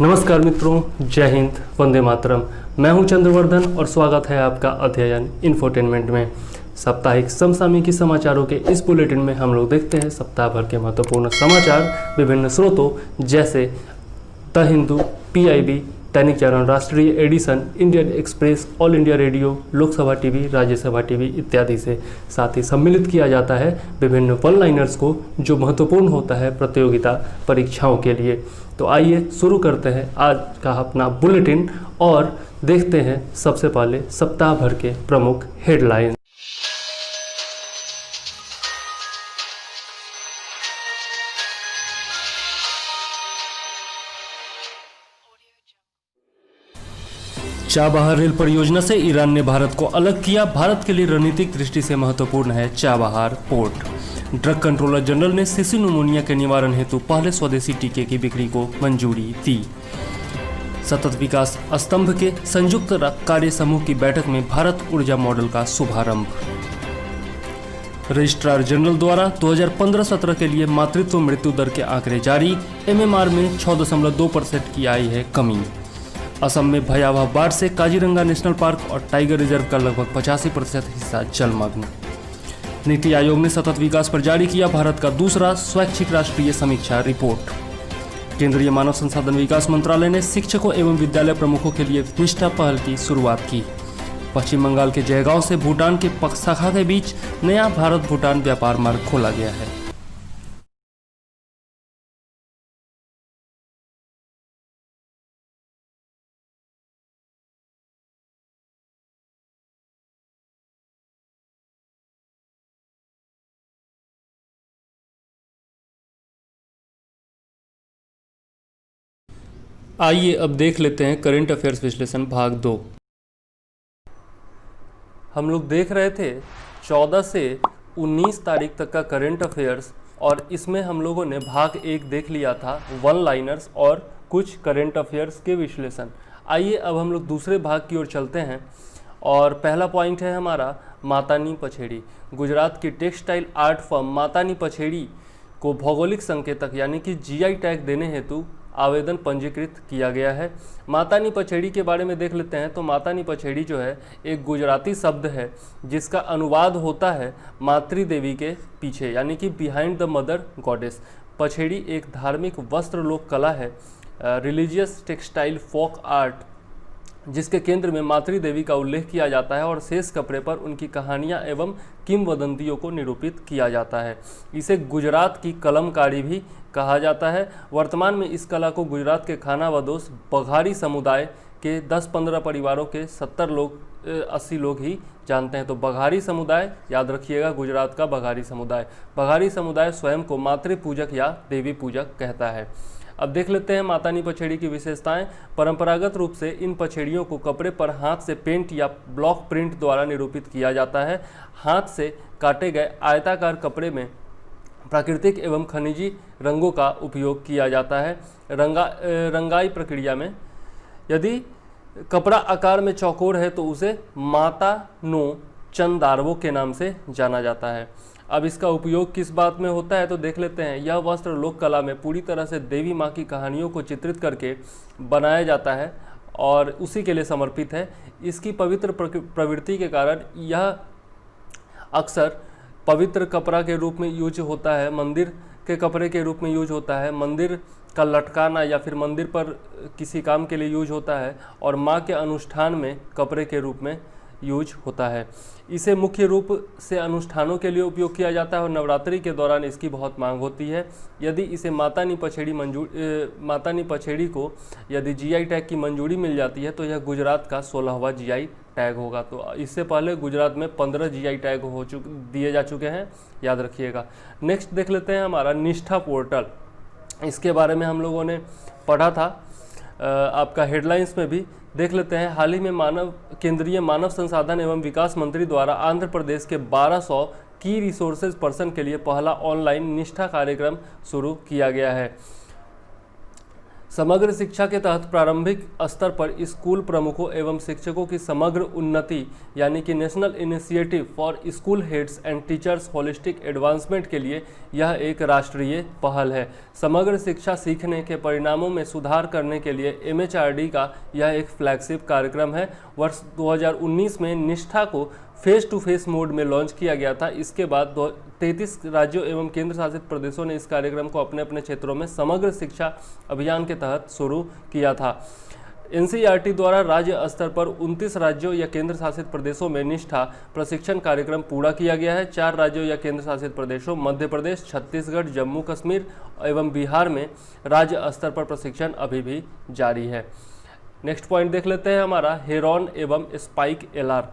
नमस्कार मित्रों, जय हिंद, वंदे मातरम। मैं हूं चंद्रवर्धन और स्वागत है आपका अध्ययन इन्फोटेनमेंट में। साप्ताहिक समसामयिकी समाचारों के इस बुलेटिन में हम लोग देखते हैं सप्ताह भर के महत्वपूर्ण समाचार विभिन्न स्रोतों जैसे द हिंदू, पीआईबी, दैनिक जागरण राष्ट्रीय edition, Indian Express, All India Radio, Lok Sabha TV, Rajya Sabha TV इत्यादि से। साथ ही सम्मिलित किया जाता है विभिन्न वन लाइनर्स को जो महत्वपूर्ण होता है प्रतियोगिता परीक्षाओं के लिए। तो आइए शुरू करते हैं आज का अपना बुलेटिन और देखते हैं सबसे पहले सप्ताह भर के प्रमुख हेडलाइन। चाबहार रेल परियोजना से ईरान ने भारत को अलग किया। भारत के लिए रणनीतिक दृष्टि से महत्वपूर्ण है Chabahar port. Drug controller general ने शिशु निमोनिया के निवारण हेतु पहले स्वदेशी टीके की बिक्री को मंजूरी दी। सतत विकास स्तंभ के संयुक्त कार्य समूह की बैठक में भारत ऊर्जा मॉडल का शुभारंभ। रजिस्ट्रार जनरल द्वारा 2015-17 के लिए मातृत्व मृत्यु दर के आंकड़े जारी। एमएमआर में 6.2% की आई है कमी। असम में भयावह बाढ़ से काजीरंगा नेशनल पार्क और टाइगर रिजर्व का लगभग 85% हिस्सा जलमग्न। नीति आयोग ने सतत विकास पर जारी किया भारत का दूसरा स्वैच्छिक राष्ट्रीय समीक्षा रिपोर्ट। केंद्रीय मानव संसाधन विकास मंत्रालय ने शिक्षकों एवं विद्यालय प्रमुखों के लिए निष्ठा पहल की शुरुआत की। पश्चिम बंगाल के जयगांव से भूटान के शाखा के बीच नया भारत भूटान व्यापार मार्ग खोला गया है। आइए अब देख लेते हैं करंट अफेयर्स विश्लेषण भाग 2। हम लोग देख रहे थे 14 से 19 तारीख तक का करंट अफेयर्स और इसमें हम लोगों ने भाग 1 देख लिया था वन लाइनर्स और कुछ करंट अफेयर्स के विश्लेषण। आइए अब हम लोग दूसरे भाग की ओर चलते हैं और पहला पॉइंट है हमारा मातानी पछेड़ी। गुजरात की टेक्सटाइल आर्ट फर्म मातानी पछेड़ी को भौगोलिक संकेतक यानी कि जीआई टैग देने हेतु आवेदन पंजीकृत किया गया है। मातानी पछेड़ी के बारे में देख लेते हैं। तो मातानी पछेड़ी जो है एक गुजराती शब्द है जिसका अनुवाद होता है मातृ देवी के पीछे यानी कि behind the mother goddess. Pachhedi एक धार्मिक वस्त्र लोक कला है, रिलीजियस टेक्सटाइल फोक आर्ट, जिसके केंद्र में मातृ देवी का उल्लेख किया जाता है और शेष कपड़े पर उनकी कहानियाँ एवं किंवदंतियों को निरूपित किया जाता है। इसे गुजरात की कलमकारी भी कहा जाता है। वर्तमान में इस कला को गुजरात के खानाबदोश बघारी समुदाय के 10-15 परिवारों के 80 लोग ही जानते हैं। तो बघारी समुदाय याद रखिएगा, गुजरात का बघारी समुदाय। बघारी समुदाय स्वयं को मातृ पूजक या देवी पूजक कहता है। अब देख लेते हैं मातानी पछेड़ी की विशेषताएं। परंपरागत रूप से इन पछेड़ियों को कपड़े पर हाथ से पेंट या ब्लॉक प्रिंट द्वारा निरूपित किया जाता है। हाथ से काटे गए आयताकार कपड़े में प्राकृतिक एवं खनिजी रंगों का उपयोग किया जाता है। रंगाई प्रक्रिया में यदि कपड़ा आकार में चौकोर है तो उसे माता नो चंदारवो के नाम से जाना जाता है। अब इसका उपयोग किस बात में होता है तो देख लेते हैं। यह वस्त्र लोक कला में पूरी तरह से देवी माँ की कहानियों को चित्रित करके बनाया जाता है और उसी के लिए समर्पित है। इसकी पवित्र प्रवृत्ति के कारण यह अक्सर पवित्र कपड़ा के रूप में यूज होता है, मंदिर के कपड़े के रूप में यूज होता है, मंदिर का लटकाना या फिर मंदिर पर किसी काम के लिए यूज होता है और माँ के अनुष्ठान में कपड़े के रूप में यूज होता है। इसे मुख्य रूप से अनुष्ठानों के लिए उपयोग किया जाता है और नवरात्रि के दौरान इसकी बहुत मांग होती है। यदि इसे मातानी पछेड़ी को यदि जीआई टैग की मंजूरी मिल जाती है तो यह गुजरात का 16वां जीआई टैग होगा। तो इससे पहले गुजरात में 15 जीआई टैग दिए जा चुके हैं, याद रखिएगा। नेक्स्ट देख लेते हैं हमारा निष्ठा पोर्टल। इसके बारे में हम लोगों ने पढ़ा था आपका हेडलाइंस में भी। देख लेते हैं। हाल ही में केंद्रीय मानव संसाधन एवं विकास मंत्री द्वारा आंध्र प्रदेश के 1200 की रिसोर्सेज पर्सन के लिए पहला ऑनलाइन निष्ठा कार्यक्रम शुरू किया गया है। समग्र शिक्षा के तहत प्रारंभिक स्तर पर स्कूल प्रमुखों एवं शिक्षकों की समग्र उन्नति यानी कि national initiative for school heads and teachers holistic advancement के लिए यह एक राष्ट्रीय पहल है। समग्र शिक्षा सीखने के परिणामों में सुधार करने के लिए MHRD का यह एक फ्लैगशिप कार्यक्रम है। वर्ष 2019 में निष्ठा को फेस टू फेस मोड में लॉन्च किया गया था। इसके बाद 33 राज्यों एवं केंद्र शासित प्रदेशों ने इस कार्यक्रम को अपने अपने क्षेत्रों में समग्र शिक्षा अभियान के तहत शुरू किया था। NCERT द्वारा राज्य स्तर पर 29 राज्यों या केंद्र शासित प्रदेशों में निष्ठा प्रशिक्षण कार्यक्रम पूरा किया गया है। 4 राज्यों या केंद्र शासित प्रदेशों मध्य प्रदेश, छत्तीसगढ़, जम्मू कश्मीर एवं बिहार में राज्य स्तर पर प्रशिक्षण अभी भी जारी है। नेक्स्ट पॉइंट देख लेते हैं हमारा हेरॉन एवं स्पाइक LR।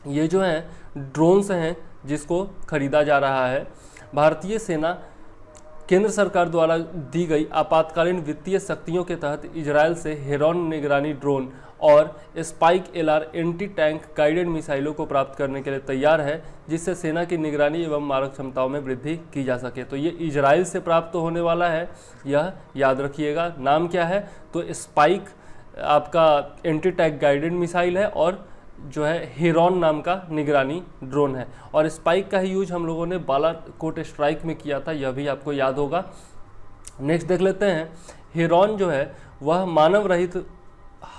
ये जो हैं ड्रोन्स हैं जिसको खरीदा जा रहा है। भारतीय सेना केंद्र सरकार द्वारा दी गई आपातकालीन वित्तीय शक्तियों के तहत इजरायल से हेरॉन निगरानी ड्रोन और spike LR anti tank guided मिसाइलों को प्राप्त करने के लिए तैयार है, जिससे सेना की निगरानी एवं मारक क्षमताओं में वृद्धि की जा सके। तो ये इजरायल से प्राप्त होने वाला है, यह याद रखिएगा। नाम क्या है? तो स्पाइक आपका एंटी टैंक गाइडेड मिसाइल है और जो है हेरॉन नाम का निगरानी ड्रोन है। और स्पाइक का ही यूज हम लोगों ने बालाकोट स्ट्राइक में किया था, यह भी आपको याद होगा। नेक्स्ट देख लेते हैं, हेरॉन जो है वह मानव रहित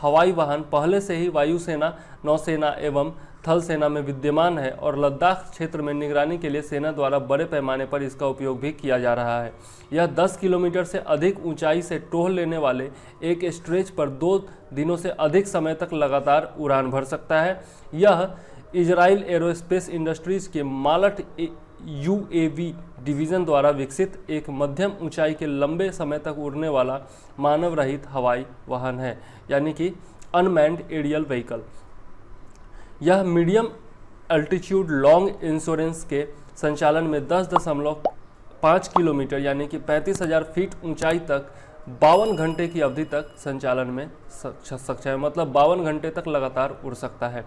हवाई वाहन पहले से ही वायुसेना, नौसेना एवं थल सेना में विद्यमान है और लद्दाख क्षेत्र में निगरानी के लिए सेना द्वारा बड़े पैमाने पर इसका उपयोग भी किया जा रहा है। यह 10 किलोमीटर से अधिक ऊंचाई से टोह लेने वाले एक स्ट्रेच पर 2 दिनों से अधिक समय तक लगातार उड़ान भर सकता है। यह इजराइल एरोस्पेस इंडस्ट्रीज के मालट UAV डिवीज़न द्वारा विकसित एक मध्यम ऊंचाई के लंबे समय तक उड़ने वाला मानव रहित हवाई वाहन है, यानी कि अनमैन्ड एरियल व्हीकल। यह मीडियम अल्टीट्यूड लॉन्ग इंश्योरेंस के संचालन में 10.5 किलोमीटर यानी कि 35,000 फीट ऊंचाई तक 52 घंटे की अवधि तक संचालन में सक्षम है, मतलब 52 घंटे तक लगातार उड़ सकता है।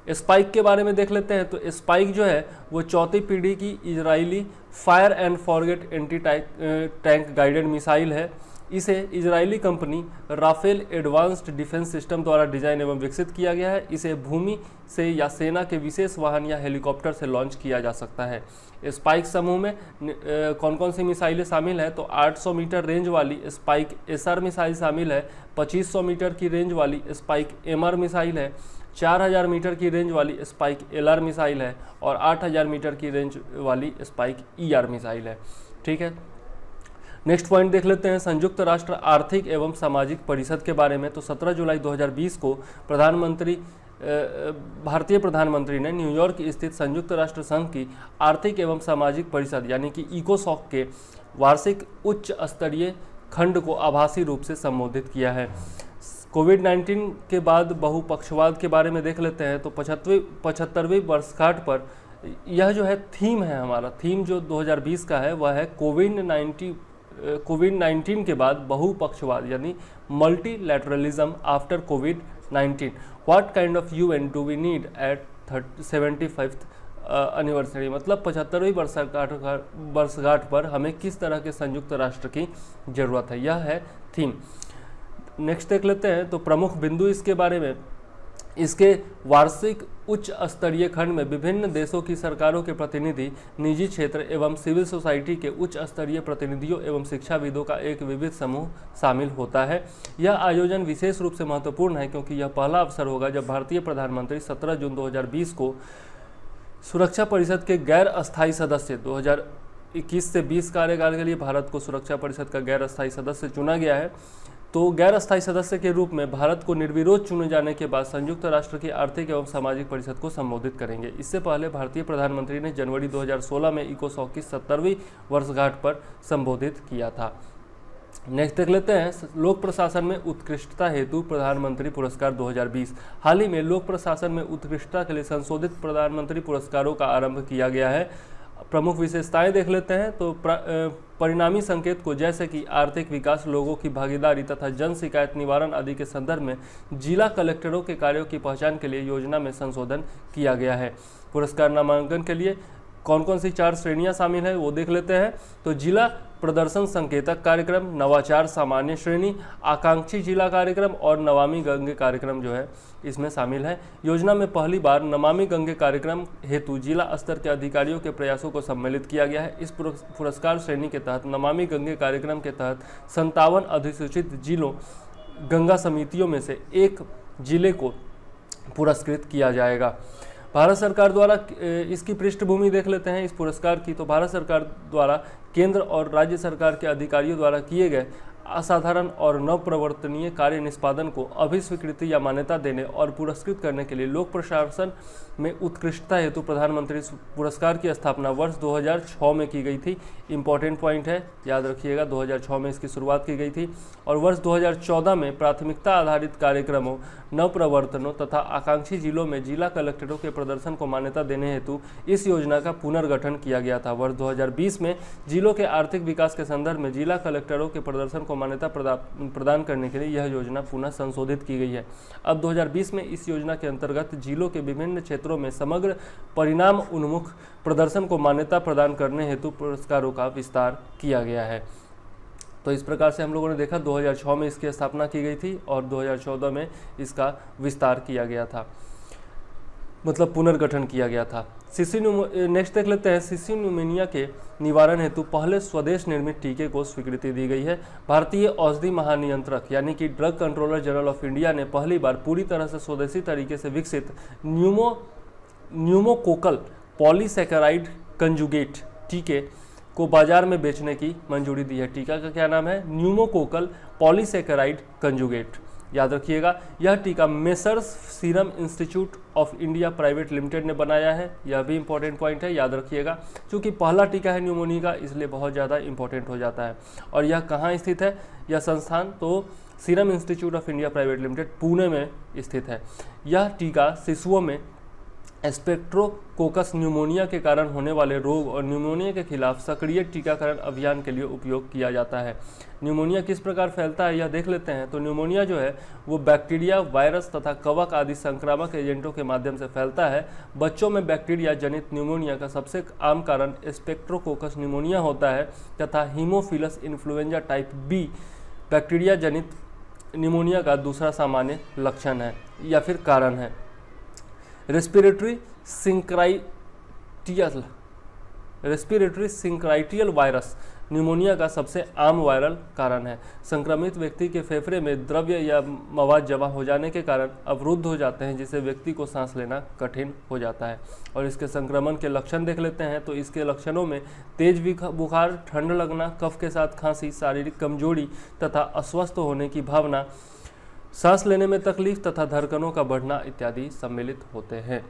स्पाइक के बारे में देख लेते हैं। तो स्पाइक जो है वो 4th पीढ़ी की Israeli fire and forget anti tank guided missile है। इसे Israeli company Rafael advanced defence system द्वारा डिजाइन एवं विकसित किया गया है। इसे भूमि से या सेना के विशेष वाहन या हेलीकॉप्टर से लॉन्च किया जा सकता है। स्पाइक समूह में कौन कौन सी मिसाइलें शामिल है? तो 800 मीटर रेंज वाली स्पाइक SR मिसाइल शामिल है, 2500 मीटर की रेंज वाली स्पाइक MR मिसाइल है, 4000 मीटर की रेंज वाली स्पाइक LR मिसाइल है और 8000 मीटर की रेंज वाली स्पाइक ER मिसाइल है। ठीक है, नेक्स्ट पॉइंट देख लेते हैं संयुक्त राष्ट्र आर्थिक एवं सामाजिक परिषद के बारे में। तो 17 जुलाई 2020 को भारतीय प्रधानमंत्री ने न्यूयॉर्क स्थित संयुक्त राष्ट्र संघ की आर्थिक एवं सामाजिक परिषद यानी कि इकोसॉक के वार्षिक उच्च स्तरीय खंड को आभासी रूप से संबोधित किया है। कोविड-19 के बाद बहुपक्षवाद के बारे में देख लेते हैं। तो 75वीं वर्षगांठ पर यह जो है थीम है, हमारा थीम जो 2020 का है वह है कोविड-19 के बाद बहुपक्षवाद यानी मल्टीलैटरलिज्म आफ्टर कोविड-19, what kind of UN do we need at 75th anniversary, मतलब 75वीं वर्षगांठ पर हमें किस तरह के संयुक्त राष्ट्र की जरूरत है, यह है थीम। नेक्स्ट देख लेते हैं। तो प्रमुख बिंदु इसके बारे में, इसके वार्षिक उच्च स्तरीय खंड में विभिन्न देशों की सरकारों के प्रतिनिधि, निजी क्षेत्र एवं सिविल सोसाइटी के उच्च स्तरीय प्रतिनिधियों एवं शिक्षाविदों का एक विविध समूह शामिल होता है। यह आयोजन विशेष रूप से महत्वपूर्ण है क्योंकि यह पहला अवसर होगा जब भारतीय प्रधानमंत्री 17 जून 2020 को सुरक्षा परिषद के गैर अस्थायी सदस्य 2021 से 20 कार्यकाल के लिए भारत को सुरक्षा परिषद का गैर अस्थायी सदस्य चुना गया है। तो गैर अस्थायी सदस्य के रूप में भारत को निर्विरोध चुने जाने के बाद संयुक्त राष्ट्र की आर्थिक एवं सामाजिक परिषद को संबोधित करेंगे। इससे पहले भारतीय प्रधानमंत्री ने जनवरी 2016 में इकोसॉक की 70वीं वर्षगांठ पर संबोधित किया था। नेक्स्ट देख लेते हैं लोक प्रशासन में उत्कृष्टता हेतु प्रधानमंत्री पुरस्कार 2020। हाल ही में लोक प्रशासन में उत्कृष्टता के लिए संशोधित प्रधानमंत्री पुरस्कारों का आरंभ किया गया है। प्रमुख विशेषताएं देख लेते हैं। तो परिणामी संकेत को जैसे कि आर्थिक विकास, लोगों की भागीदारी तथा जन शिकायत निवारण आदि के संदर्भ में जिला कलेक्टरों के कार्यों की पहचान के लिए योजना में संशोधन किया गया है। पुरस्कार नामांकन के लिए कौन कौन सी 4 श्रेणियां शामिल है वो देख लेते हैं। तो जिला प्रदर्शन संकेतक कार्यक्रम, नवाचार सामान्य श्रेणी, आकांक्षी जिला कार्यक्रम और नमामि गंगे कार्यक्रम जो है इसमें शामिल है। योजना में पहली बार नमामि गंगे कार्यक्रम हेतु जिला स्तर के अधिकारियों के प्रयासों को सम्मिलित किया गया है। इस पुरस्कार श्रेणी के तहत नमामि गंगे कार्यक्रम के तहत 57 अधिसूचित जिलों गंगा समितियों में से एक जिले को पुरस्कृत किया जाएगा। भारत सरकार द्वारा इसकी पृष्ठभूमि देख लेते हैं इस पुरस्कार की। तो भारत सरकार द्वारा केंद्र और राज्य सरकार के अधिकारियों द्वारा किए गए असाधारण और नवप्रवर्तनीय कार्य निष्पादन को अभिस्वीकृति या मान्यता देने और पुरस्कृत करने के लिए लोक प्रशासन में उत्कृष्टता हेतु प्रधानमंत्री पुरस्कार की स्थापना वर्ष 2006 में की गई थी। इंपॉर्टेंट पॉइंट है, याद रखिएगा, 2006 में इसकी शुरुआत की गई थी। और वर्ष 2014 में प्राथमिकता आधारित कार्यक्रमों, नवप्रवर्तनों तथा आकांक्षी जिलों में जिला कलेक्टरों के प्रदर्शन को मान्यता देने हेतु इस योजना का पुनर्गठन किया गया था। वर्ष 2020 में जिलों के आर्थिक विकास के संदर्भ में जिला कलेक्टरों के प्रदर्शन को मान्यता प्रदान करने के लिए यह योजना पुनः संशोधित की गई है। अब 2020 में इस योजना के अंतर्गत जिलों के विभिन्न क्षेत्रों में समग्र परिणाम उन्मुख प्रदर्शन को मान्यता प्रदान करने हेतु पुरस्कारों का विस्तार किया गया है। तो इस प्रकार से हम लोगों ने देखा 2006 में इसकी स्थापना की गई थी और 2014 में इसका विस्तार किया गया था, मतलब पुनर्गठन किया गया था। नेक्स्ट देख लेते हैं। सिसी न्यूमोनिया के निवारण हेतु पहले स्वदेश निर्मित टीके को स्वीकृति दी गई है। भारतीय औषधि महानियंत्रक यानी कि drug controller general of India ने पहली बार पूरी तरह से स्वदेशी तरीके से विकसित न्यूमोकोकल पॉलीसैकेराइड कंजुगेट टीके को बाजार में बेचने की मंजूरी दी है। टीका का क्या नाम है? Pneumococcal polysaccharide conjugate. याद रखिएगा, यह टीका messrs serum institute of India private limited ने बनाया है। यह भी इंपॉर्टेंट पॉइंट है, याद रखिएगा। चूंकि पहला टीका है न्यूमोनिया का, इसलिए बहुत ज़्यादा इंपॉर्टेंट हो जाता है। और यह कहाँ स्थित है यह संस्थान? तो serum institute of India private limited Pune में स्थित है। यह टीका शिशुओं में स्पेक्ट्रोकोकस न्यूमोनिया के कारण होने वाले रोग और न्यूमोनिया के खिलाफ सक्रिय टीकाकरण अभियान के लिए उपयोग किया जाता है। न्यूमोनिया किस प्रकार फैलता है यह देख लेते हैं। तो न्यूमोनिया जो है वो बैक्टीरिया, वायरस तथा कवक आदि संक्रामक एजेंटों के माध्यम से फैलता है। बच्चों में बैक्टीरिया जनित न्यूमोनिया का सबसे आम कारण स्पेक्ट्रोकोकस न्यूमोनिया होता है तथा haemophilus influenza type B bacteria जनित न्यूमोनिया का दूसरा सामान्य लक्षण है या फिर कारण है। रेस्पिरेटरी सिंक्राइटियल वायरस न्यूमोनिया का सबसे आम वायरल कारण है। संक्रमित व्यक्ति के फेफड़े में द्रव्य या मवाद जमा हो जाने के कारण अवरुद्ध हो जाते हैं, जिससे व्यक्ति को सांस लेना कठिन हो जाता है। और इसके संक्रमण के लक्षण देख लेते हैं। तो इसके लक्षणों में तेज बुखार, ठंड लगना, कफ के साथ खांसी, शारीरिक कमजोरी तथा अस्वस्थ होने की भावना, सांस लेने में तकलीफ तथा धड़कनों का बढ़ना इत्यादि सम्मिलित होते हैं।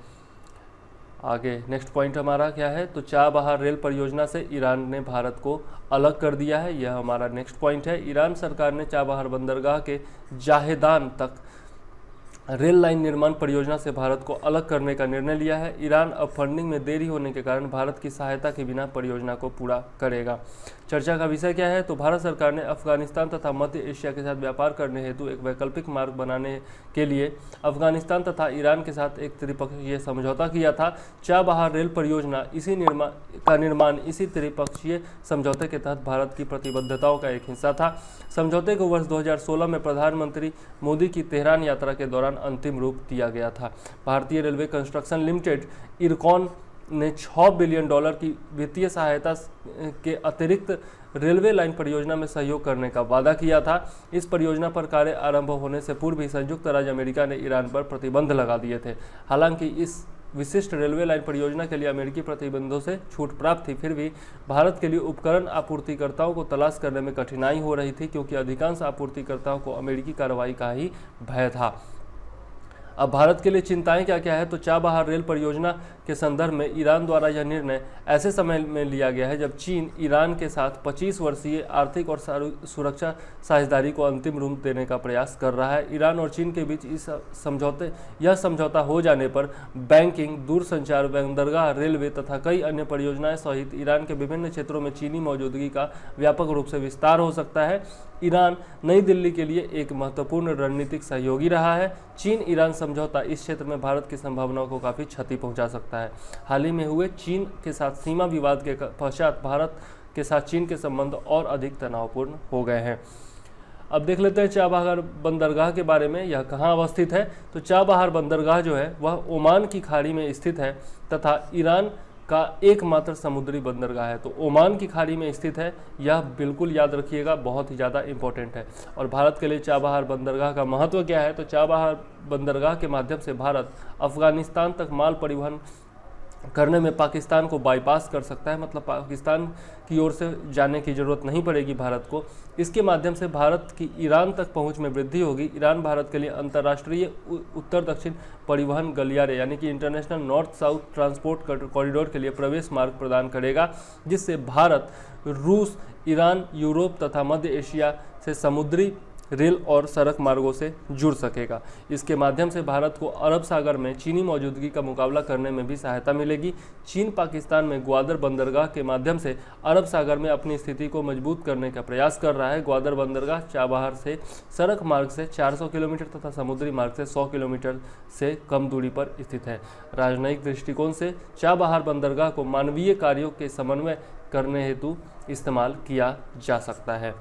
आगे नेक्स्ट पॉइंट हमारा क्या है? तो चाबहार रेल परियोजना से ईरान ने भारत को अलग कर दिया है। यह हमारा नेक्स्ट पॉइंट है। ईरान सरकार ने चाबहार बंदरगाह के जाहेदान तक रेल लाइन निर्माण परियोजना से भारत को अलग करने का निर्णय लिया है। ईरान अब फंडिंग में देरी होने के कारण भारत की सहायता के बिना परियोजना को पूरा करेगा। चर्चा का विषय क्या है? तो भारत सरकार ने अफगानिस्तान तथा मध्य एशिया के साथ व्यापार करने हेतु एक वैकल्पिक मार्ग बनाने के लिए अफगानिस्तान तथा ईरान के साथ एक त्रिपक्षीय समझौता किया था। चाबहार रेल परियोजना निर्माण इसी त्रिपक्षीय समझौते के तहत भारत की प्रतिबद्धताओं का एक हिस्सा था। समझौते को वर्ष 2016 में प्रधानमंत्री मोदी की तेहरान यात्रा के दौरान अंतिम रूप दिया गया था। भारतीय रेलवे कंस्ट्रक्शन लिमिटेड इरकॉन ने $6 बिलियन की वित्तीय सहायता के अतिरिक्त रेलवे लाइन परियोजना में सहयोग करने का वादा किया था। इस परियोजना पर कार्य आरंभ होने से पूर्व ही संयुक्त राज्य अमेरिका ने ईरान पर प्रतिबंध लगा दिए थे। हालांकि इस विशिष्ट रेलवे लाइन परियोजना के लिए अमेरिकी प्रतिबंधों से छूट प्राप्त थी, फिर भी भारत के लिए उपकरण आपूर्तिकर्ताओं को तलाश करने में कठिनाई हो रही थी, क्योंकि अधिकांश आपूर्तिकर्ताओं को अमेरिकी कार्रवाई का ही भय था। अब भारत के लिए चिंताएं क्या क्या है? तो चाबहार रेल परियोजना के संदर्भ में ईरान द्वारा यह निर्णय ऐसे समय में लिया गया है जब चीन ईरान के साथ 25 वर्षीय आर्थिक और सुरक्षा साझेदारी को अंतिम रूप देने का प्रयास कर रहा है। ईरान और चीन के बीच यह समझौता हो जाने पर बैंकिंग, दूरसंचार, बंदरगाह, रेलवे तथा कई अन्य परियोजनाएं सहित ईरान के विभिन्न क्षेत्रों में चीनी मौजूदगी का व्यापक रूप से विस्तार हो सकता है। ईरान नई दिल्ली के लिए एक महत्वपूर्ण रणनीतिक सहयोगी रहा है। चीन ईरान समझौता इस क्षेत्र में भारत की संभावनाओं को काफ़ी क्षति पहुंचा सकता है। हाल ही में हुए चीन के साथ सीमा विवाद के पश्चात भारत के साथ चीन के संबंध और अधिक तनावपूर्ण हो गए हैं। अब देख लेते हैं चाबहार बंदरगाह के बारे में। यह कहाँ अवस्थित है? तो चाबहार बंदरगाह जो है वह ओमान की खाड़ी में स्थित है तथा ईरान का एकमात्र समुद्री बंदरगाह है। तो ओमान की खाड़ी में स्थित है, यह बिल्कुल याद रखिएगा, बहुत ही ज़्यादा इंपॉर्टेंट है। और भारत के लिए चाबहार बंदरगाह का महत्व क्या है? तो चाबहार बंदरगाह के माध्यम से भारत अफगानिस्तान तक माल परिवहन करने में पाकिस्तान को बाईपास कर सकता है, मतलब पाकिस्तान की ओर से जाने की ज़रूरत नहीं पड़ेगी भारत को। इसके माध्यम से भारत की ईरान तक पहुंच में वृद्धि होगी। ईरान भारत के लिए अंतर्राष्ट्रीय उत्तर दक्षिण परिवहन गलियारे यानी कि international north south transport corridor के लिए प्रवेश मार्ग प्रदान करेगा, जिससे भारत रूस, ईरान, यूरोप तथा मध्य एशिया से समुद्री, रेल और सड़क मार्गों से जुड़ सकेगा। इसके माध्यम से भारत को अरब सागर में चीनी मौजूदगी का मुकाबला करने में भी सहायता मिलेगी। चीन पाकिस्तान में ग्वादर बंदरगाह के माध्यम से अरब सागर में अपनी स्थिति को मजबूत करने का प्रयास कर रहा है। ग्वादर बंदरगाह चाबहार से सड़क मार्ग से 400 किलोमीटर तथा समुद्री मार्ग से 100 किलोमीटर से कम दूरी पर स्थित है। राजनयिक दृष्टिकोण से चाबहार बंदरगाह को मानवीय कार्यों के समन्वय करने हेतु इस्तेमाल किया जा सकता है।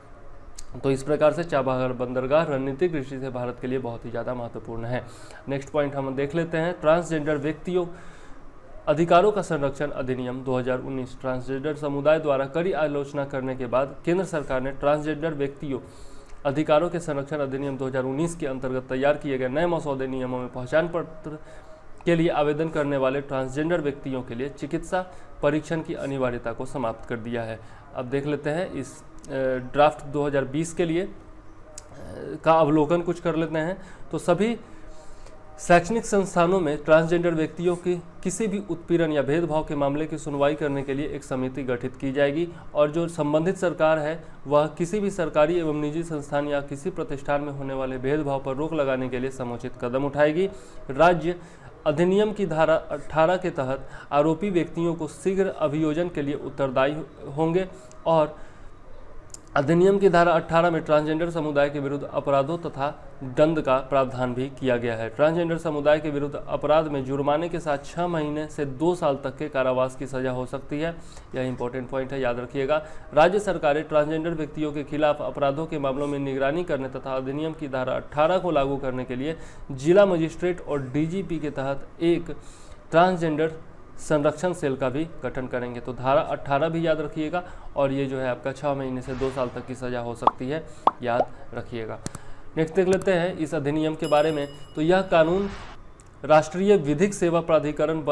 तो इस प्रकार से चाबहार बंदरगाह रणनीतिक दृष्टि से भारत के लिए बहुत ही ज़्यादा महत्वपूर्ण है। नेक्स्ट पॉइंट हम देख लेते हैं, ट्रांसजेंडर व्यक्तियों अधिकारों का संरक्षण अधिनियम 2019। ट्रांसजेंडर समुदाय द्वारा कड़ी आलोचना करने के बाद केंद्र सरकार ने ट्रांसजेंडर व्यक्तियों अधिकारों के संरक्षण अधिनियम 2019 के अंतर्गत तैयार किए गए नए मसौदे नियमों में पहचान पत्र के लिए आवेदन करने वाले ट्रांसजेंडर व्यक्तियों के लिए चिकित्सा परीक्षण की अनिवार्यता को समाप्त कर दिया है। अब देख लेते हैं इस ड्राफ्ट 2020 के लिए का अवलोकन कुछ कर लेते हैं। तो सभी शैक्षणिक संस्थानों में ट्रांसजेंडर व्यक्तियों की किसी भी उत्पीड़न या भेदभाव के मामले की सुनवाई करने के लिए एक समिति गठित की जाएगी और जो संबंधित सरकार है वह किसी भी सरकारी एवं निजी संस्थान या किसी प्रतिष्ठान में होने वाले भेदभाव पर रोक लगाने के लिए समुचित कदम उठाएगी। राज्य अधिनियम की धारा 18 के तहत आरोपी व्यक्तियों को शीघ्र अभियोजन के लिए उत्तरदायी होंगे और अधिनियम की धारा 18 में ट्रांसजेंडर समुदाय के विरुद्ध अपराधों तथा दंड का प्रावधान भी किया गया है। ट्रांसजेंडर समुदाय के विरुद्ध अपराध में जुर्माने के साथ 6 महीने से 2 साल तक के कारावास की सजा हो सकती है। यह इंपॉर्टेंट पॉइंट है, याद रखिएगा। राज्य सरकारें ट्रांसजेंडर व्यक्तियों के खिलाफ अपराधों के मामलों में निगरानी करने तथा अधिनियम की धारा 18 को लागू करने के लिए जिला मजिस्ट्रेट और डीजीपी के तहत एक ट्रांसजेंडर संरक्षण सेल का भी गठन करेंगे। तो धारा 18 भी याद रखिएगा और ये जो है आपका 6 महीने से 2 साल तक की सज़ा हो सकती है, याद रखिएगा। नेक्स्ट देख लेते हैं इस अधिनियम के बारे में। तो यह कानून राष्ट्रीय विधिक सेवा प्राधिकरण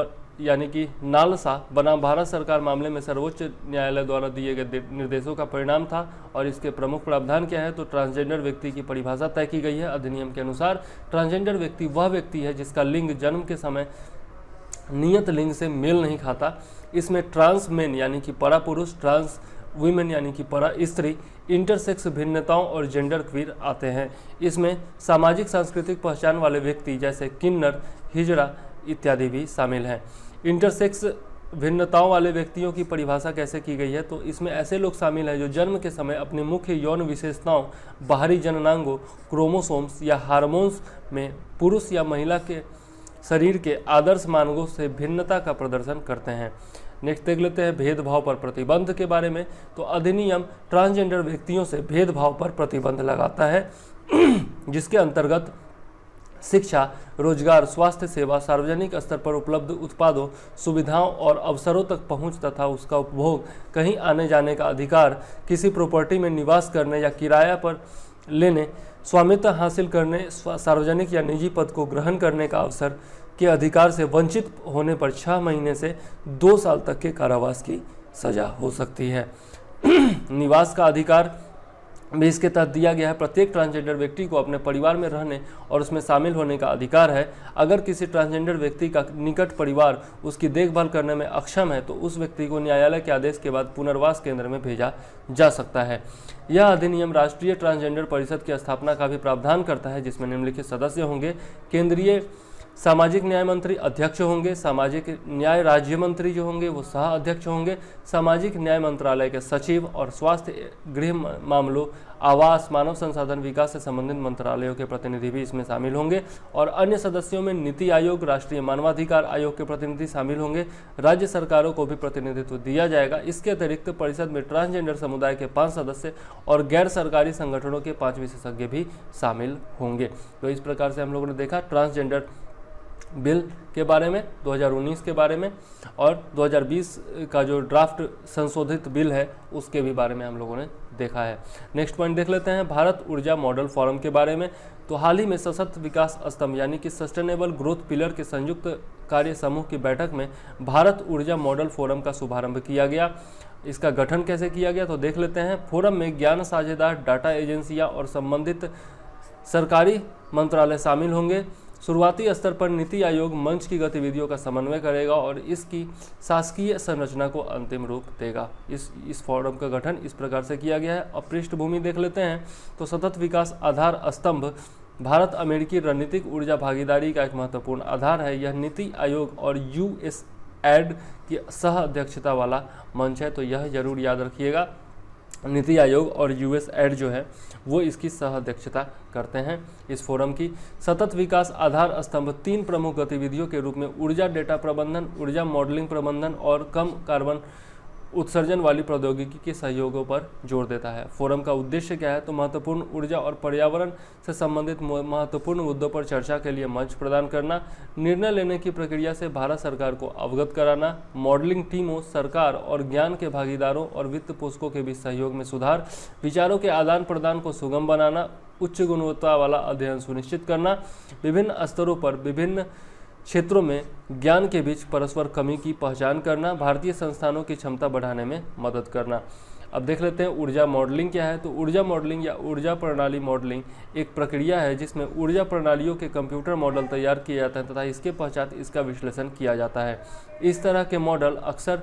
यानी कि नालसा बनाम भारत सरकार मामले में सर्वोच्च न्यायालय द्वारा दिए गए निर्देशों का परिणाम था। और इसके प्रमुख प्रावधान क्या है? तो ट्रांसजेंडर व्यक्ति की परिभाषा तय की गई है। अधिनियम के अनुसार ट्रांसजेंडर व्यक्ति वह व्यक्ति है जिसका लिंग जन्म के समय नियत लिंग से मेल नहीं खाता। इसमें ट्रांस मेन यानी कि परा पुरुष, ट्रांस वुमेन यानी कि परा स्त्री, इंटरसेक्स भिन्नताओं और जेंडर क्वीर आते हैं। इसमें सामाजिक सांस्कृतिक पहचान वाले व्यक्ति जैसे किन्नर, हिजड़ा इत्यादि भी शामिल हैं। इंटरसेक्स भिन्नताओं वाले व्यक्तियों की परिभाषा कैसे की गई है? तो इसमें ऐसे लोग शामिल हैं जो जन्म के समय अपनी मुख्य यौन विशेषताओं, बाहरी जननांगों, क्रोमोसोम्स या हार्मोन्स में पुरुष या महिला के शरीर के आदर्श मानकों से भिन्नता का प्रदर्शन करते हैं। नेक्स्ट देख लेते हैं भेदभाव पर प्रतिबंध के बारे में। तो अधिनियम ट्रांसजेंडर व्यक्तियों से भेदभाव पर प्रतिबंध लगाता है जिसके अंतर्गत शिक्षा, रोजगार, स्वास्थ्य सेवा, सार्वजनिक स्तर पर उपलब्ध उत्पादों, सुविधाओं और अवसरों तक पहुंच तथा उसका उपभोग, कहीं आने जाने का अधिकार, किसी प्रॉपर्टी में निवास करने या किराया पर लेने, स्वामित्व हासिल करने, सार्वजनिक या निजी पद को ग्रहण करने का अवसर के अधिकार से वंचित होने पर 6 महीने से 2 साल तक के कारावास की सजा हो सकती है। निवास का अधिकार भी इसके तहत दिया गया है। प्रत्येक ट्रांसजेंडर व्यक्ति को अपने परिवार में रहने और उसमें शामिल होने का अधिकार है। अगर किसी ट्रांसजेंडर व्यक्ति का निकट परिवार उसकी देखभाल करने में अक्षम है तो उस व्यक्ति को न्यायालय के आदेश के बाद पुनर्वास केंद्र में भेजा जा सकता है। यह अधिनियम राष्ट्रीय ट्रांसजेंडर परिषद की स्थापना का भी प्रावधान करता है जिसमें निम्नलिखित सदस्य होंगे: केंद्रीय सामाजिक न्याय मंत्री अध्यक्ष होंगे, सामाजिक न्याय राज्य मंत्री जो होंगे वो सह अध्यक्ष होंगे, सामाजिक न्याय मंत्रालय के सचिव और स्वास्थ्य, गृह मामलों, आवास, मानव संसाधन विकास से संबंधित मंत्रालयों के प्रतिनिधि भी इसमें शामिल होंगे। और अन्य सदस्यों में नीति आयोग, राष्ट्रीय मानवाधिकार आयोग के प्रतिनिधि शामिल होंगे। राज्य सरकारों को भी प्रतिनिधित्व दिया जाएगा। इसके अतिरिक्त परिषद में ट्रांसजेंडर समुदाय के 5 सदस्य और गैर सरकारी संगठनों के 5 विशेषज्ञ भी शामिल होंगे। तो इस प्रकार से हम लोगों ने देखा ट्रांसजेंडर बिल के बारे में, 2019 के बारे में, और 2020 का जो ड्राफ्ट संशोधित बिल है उसके भी बारे में हम लोगों ने देखा है। नेक्स्ट पॉइंट देख लेते हैं भारत ऊर्जा मॉडल फोरम के बारे में। तो हाल ही में सशक्त विकास स्तंभ यानी कि सस्टेनेबल ग्रोथ पिलर के संयुक्त कार्य समूह की बैठक में भारत ऊर्जा मॉडल फोरम का शुभारंभ किया गया। इसका गठन कैसे किया गया तो देख लेते हैं। फोरम में ज्ञान साझेदार, डाटा एजेंसियां और संबंधित सरकारी मंत्रालय शामिल होंगे। शुरुआती स्तर पर नीति आयोग मंच की गतिविधियों का समन्वय करेगा और इसकी शासकीय संरचना को अंतिम रूप देगा। इस फोरम का गठन इस प्रकार से किया गया है। अब पृष्ठभूमि देख लेते हैं। तो सतत विकास आधार स्तंभ भारत अमेरिकी रणनीतिक ऊर्जा भागीदारी का एक महत्वपूर्ण आधार है। यह नीति आयोग और USAID की सह अध्यक्षता वाला मंच है। तो यह जरूर याद रखिएगा, नीति आयोग और USAID जो है वो इसकी सह अध्यक्षता करते हैं। इस फोरम की सतत विकास आधार स्तंभ 3 प्रमुख गतिविधियों के रूप में ऊर्जा डेटा प्रबंधन, ऊर्जा मॉडलिंग प्रबंधन और कम कार्बन उत्सर्जन वाली प्रौद्योगिकी के सहयोगों पर जोर देता है। फोरम का उद्देश्य क्या है तो महत्वपूर्ण ऊर्जा और पर्यावरण से संबंधित महत्वपूर्ण मुद्दों पर चर्चा के लिए मंच प्रदान करना, निर्णय लेने की प्रक्रिया से भारत सरकार को अवगत कराना, मॉडलिंग टीमों, सरकार और ज्ञान के भागीदारों और वित्त पोषकों के बीच सहयोग में सुधार, विचारों के आदान प्रदान को सुगम बनाना, उच्च गुणवत्ता वाला अध्ययन सुनिश्चित करना, विभिन्न स्तरों पर विभिन्न क्षेत्रों में ज्ञान के बीच परस्पर कमी की पहचान करना, भारतीय संस्थानों की क्षमता बढ़ाने में मदद करना। अब देख लेते हैं ऊर्जा मॉडलिंग क्या है। तो ऊर्जा मॉडलिंग या ऊर्जा प्रणाली मॉडलिंग एक प्रक्रिया है जिसमें ऊर्जा प्रणालियों के कंप्यूटर मॉडल तैयार किए जाते हैं तथा इसके पश्चात इसका विश्लेषण किया जाता है। इस तरह के मॉडल अक्सर